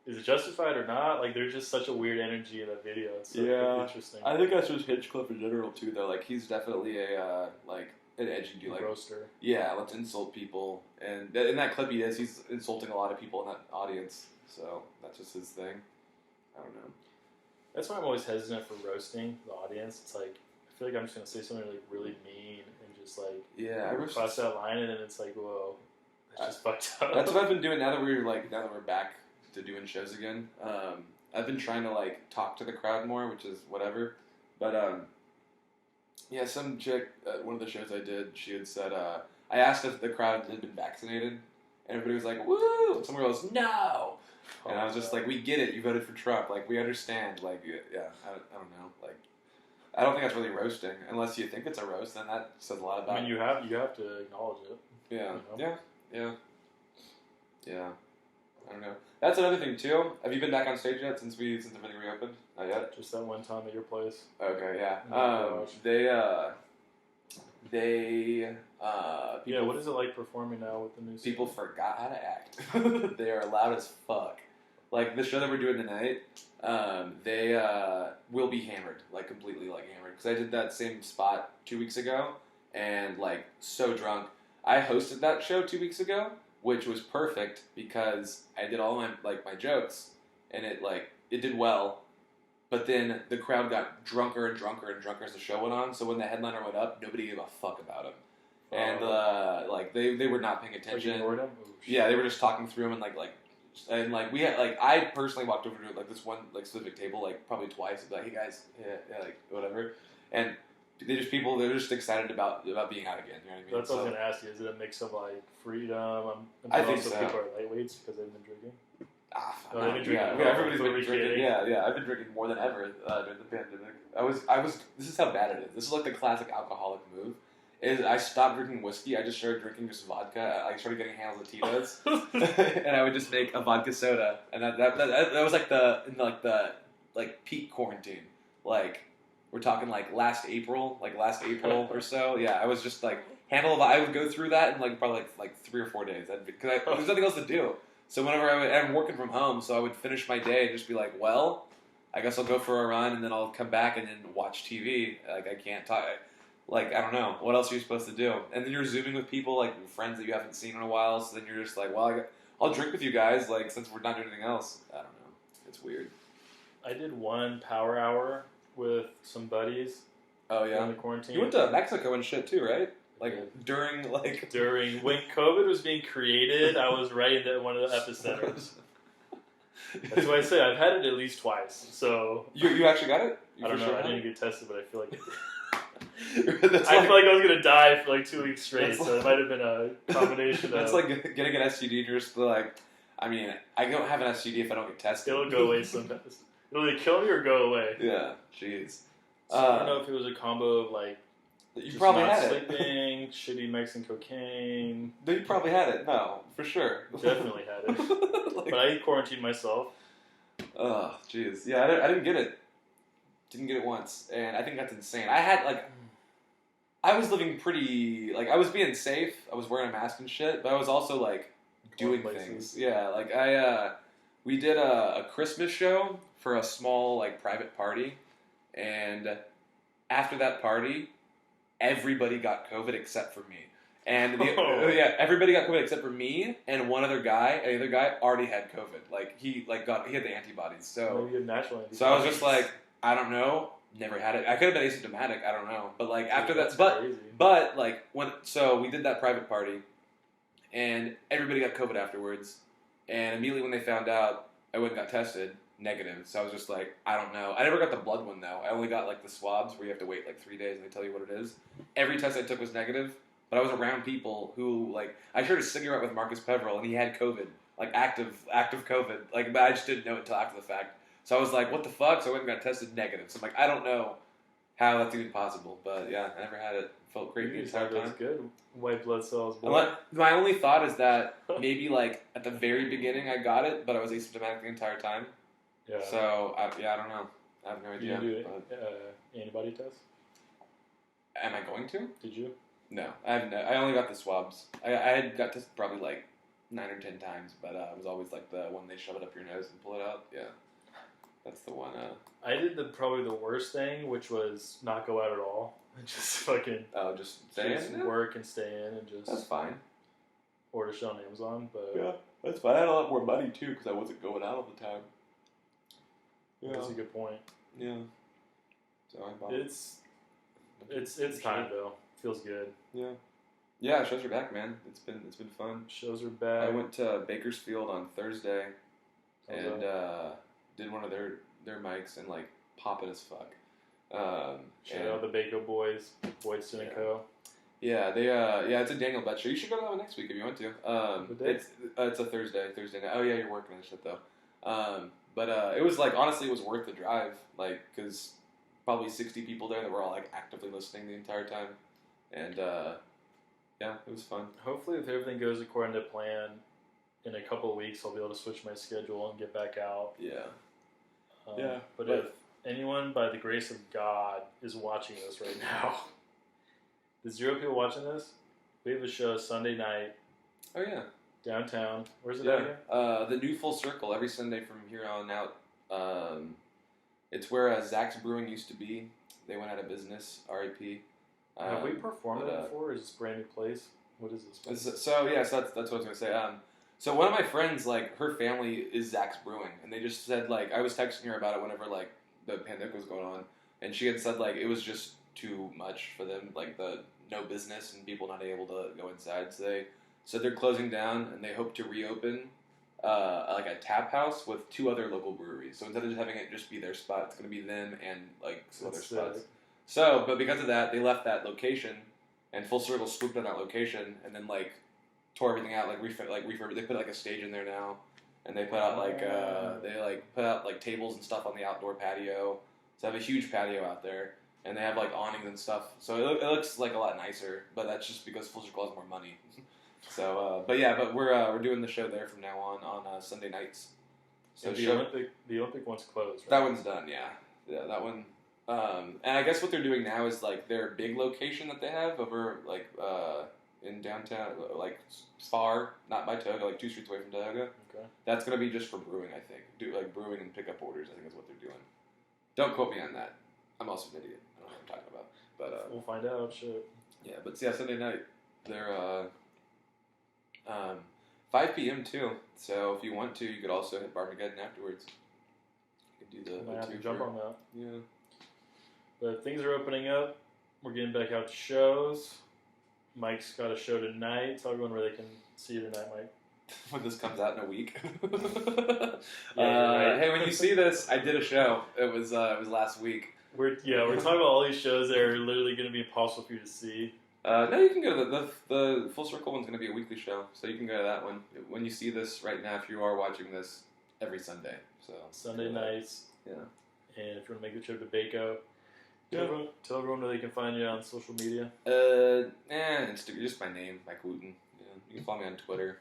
is it justified or not? Like, there's just such a weird energy in that video. It's so interesting. I think that's just Hinchcliffe in general too, though. Like, he's definitely a like an edgy dude, like roaster. Yeah, let's insult people, and in that clip he's insulting a lot of people in that audience. So that's just his thing. I don't know. That's why I'm always hesitant for roasting the audience. It's like, I feel like I'm just gonna say something like really mean and just like cross that line, and then it's like, whoa, that's just fucked up. That's what I've been doing now that we're back to doing shows again. I've been trying to like talk to the crowd more, which is whatever. But yeah, some chick at one of the shows I did, she had said, I asked if the crowd had been vaccinated, and everybody was like, woo! And someone goes, no! And I was just like, we get it, you voted for Trump, like, we understand, like, yeah, I don't know, like, I don't think that's really roasting, unless you think it's a roast, then that says a lot about it. I mean, you have to acknowledge it. Yeah, you know? yeah. I don't know. That's another thing too. Have you been back on stage yet since everything reopened? Not yet. Just that one time at your place. Okay, yeah. Oh People, what is it like performing now with the new people scene? forgot how to act. They are loud as fuck. Like the show that we're doing tonight, they will be hammered, like completely like hammered. Because I did that same spot 2 weeks ago, and like so drunk. I hosted that show 2 weeks ago, which was perfect because I did all my jokes, and it did well. But then the crowd got drunker and drunker and drunker as the show went on. So when the headliner went up, nobody gave a fuck about him. And they were not paying attention. Like ignored him? Oh, yeah, they were just talking through him and we had I personally walked over to this one specific table probably twice. Like, hey guys, yeah, like whatever. And they're just excited about being out again. You know what I mean? That's what I was gonna ask you. Is it a mix of like freedom? I think so. People are lightweights because they've been drinking. They've been drinking. Yeah, everybody's been drinking. Yeah. I've been drinking more than ever during the pandemic. I was. This is how bad it is. This is like the classic alcoholic move. Is I stopped drinking whiskey. I just started drinking just vodka. I started getting handles of Tito's, and I would just make a vodka soda. And that was the peak quarantine. Like we're talking last April or so. Yeah, I was just I would go through that in probably 3 or 4 days because there's nothing else to do. So whenever I'm working from home, so I would finish my day and just be like, well, I guess I'll go for a run and then I'll come back and then watch TV. Like I can't talk. I don't know. What else are you supposed to do? And then you're Zooming with people, friends that you haven't seen in a while. So then you're just like, well, I'll drink with you guys, since we're not doing anything else. I don't know. It's weird. I did one power hour with some buddies. Oh, yeah? During the quarantine. You went to Mexico and shit, too, right? During when COVID was being created, I was right in one of the epicenters. That's why I say I've had it at least twice. So you actually got it? I don't know. I didn't get tested, but I feel like I feel like I was gonna die for like 2 weeks straight, so it might have been a combination That's of. like getting an STD. Just like, I mean, I don't have an STD if I don't get tested. It'll go away sometimes. It'll either kill me or go away. Yeah, jeez. So I don't know if it was a combo of like you just probably not had sleeping, shitty Mexican cocaine. it. You probably had it. No, for sure. Definitely had it. But I quarantined myself. Oh, jeez. Yeah, I didn't get it. Didn't get it once, and I think that's insane. I was living pretty, like, I was being safe. I was wearing a mask and shit, but I was also, like, doing things. Yeah, like, we did a Christmas show for a small, like, private party, and after that party, everybody got COVID except for me. And everybody got COVID except for me and one other guy. And the other guy already had COVID. Like, he had the antibodies. So maybe natural antibodies. So I was just like, I don't know. Never had it. I could have been asymptomatic. I don't know. But like after that, but like so we did that private party, and everybody got COVID afterwards. And immediately when they found out, I went and got tested negative. So I was just like, I don't know. I never got the blood one though. I only got like the swabs where you have to wait like 3 days and they tell you what it is. Every test I took was negative, but I was around people who like I shared a cigarette with Marcus Peveril and he had COVID, like active COVID. Like, but I just didn't know it until after the fact. So I was like, what the fuck? So I went and got tested negative. So I'm like, I don't know how that's even possible. But yeah, I never had it. Felt great the entire time. That's good. White blood cells. My only thought is that maybe like at the very beginning I got it, but I was asymptomatic the entire time. Yeah. So, I don't know. I have no idea. Did you do antibody test? Am I going to? Did you? No. I only got the swabs. I had got tested probably like 9 or 10 times, but it was always like the one they shove it up your nose and pull it out. Yeah. That's the one. I did probably the worst thing, which was not go out at all. Just fucking. Oh, just stay in? Work and stay in and just. That's fine. Order shit on Amazon, but. Yeah, that's fine. I had a lot more money too because I wasn't going out all the time. Yeah. That's a good point. Yeah. So I bought It's time though. Feels good. Yeah. Yeah, shows are back, man. It's been fun. Shows are back. I went to Bakersfield on Thursday and did one of their mics and like popping as fuck. Shout out the Bako boys, Boydson and Co. Yeah, they it's a Daniel Bet show. You should go to that one next week if you want to. It's a Thursday night. Oh yeah, you're working and shit though. But it was like honestly, it was worth the drive. Like, cause probably 60 people there that were all like actively listening the entire time, and yeah, it was fun. Hopefully, if everything goes according to plan, in a couple of weeks, I'll be able to switch my schedule and get back out. Yeah. But if anyone, by the grace of God, is watching this right now, the 0 people watching this, we have a show Sunday night. Oh yeah. Downtown. Where's it at again? The new Full Circle every Sunday from here on out. It's where Zach's Brewing used to be. They went out of business. R.I.P. Have we performed it before? Or is this a brand new place? What is this place? So that's what I was gonna say. So one of my friends, like her family is Zach's Brewing, and they just said like I was texting her about it whenever like the pandemic was going on, and she had said like it was just too much for them, like the no business and people not able to go inside. So they said they're closing down, and they hope to reopen like a tap house with 2 other local breweries. So instead of just having it just be their spot, it's going to be them and like some other spots. So, but because of that, they left that location, and Full Circle swooped on that location, and then like tore everything out, like refurb. They put like a stage in there now, and they put out like tables and stuff on the outdoor patio. So they have a huge patio out there, and they have like awnings and stuff. So it looks like a lot nicer, but that's just because Full Circle has more money. So, but we're doing the show there from now on Sunday nights. So the Olympic one's closed, right? That one's done, yeah, that one. And I guess what they're doing now is like their big location that they have over like in downtown, like far, not by Toga, like 2 streets away from Toga. Okay. That's gonna be just for brewing, I think. Do like brewing and pickup orders. I think is what they're doing. Don't quote me on that. I'm also an idiot. I don't know what I'm talking about. But we'll find out. Shit. Yeah, but yeah, Sunday night they're 5 p.m. too. So if you want to, you could also hit Barmageddon afterwards. You could do I have to jump on that. Yeah. But things are opening up. We're getting back out to shows. Mike's got a show tonight. Tell everyone where they can see you tonight, Mike. When this comes out in a week. Right. Hey, when you see this, I did a show. It was last week. We're talking about all these shows that are literally going to be impossible for you to see. No, you can go to the Full Circle one's going to be a weekly show, so you can go to that one. When you see this right now, if you are watching this, every Sunday. So Sunday nights. Yeah. And if you want to make the trip to Baco, tell everyone where they can find you on social media. Instagram, just my name, Mike Wooten. Yeah. You can follow me on Twitter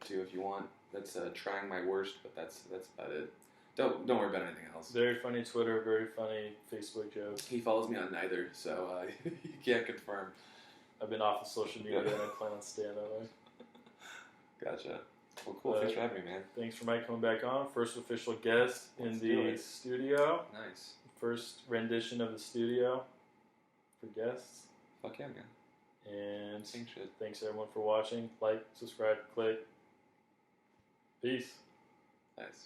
too if you want. That's trying my worst, but that's about it. Don't worry about anything else. Very funny Twitter, very funny Facebook jokes. He follows me on neither, so you can't confirm. I've been off of social media and I plan on staying that way. Gotcha. Well, cool. Thanks for having me, man. Thanks for Mike coming back on. First official guest in the studio. Nice. First rendition of the studio for guests. Fuck yeah, man. And Shit. Thanks everyone for watching. Like, subscribe, click. Peace. Nice.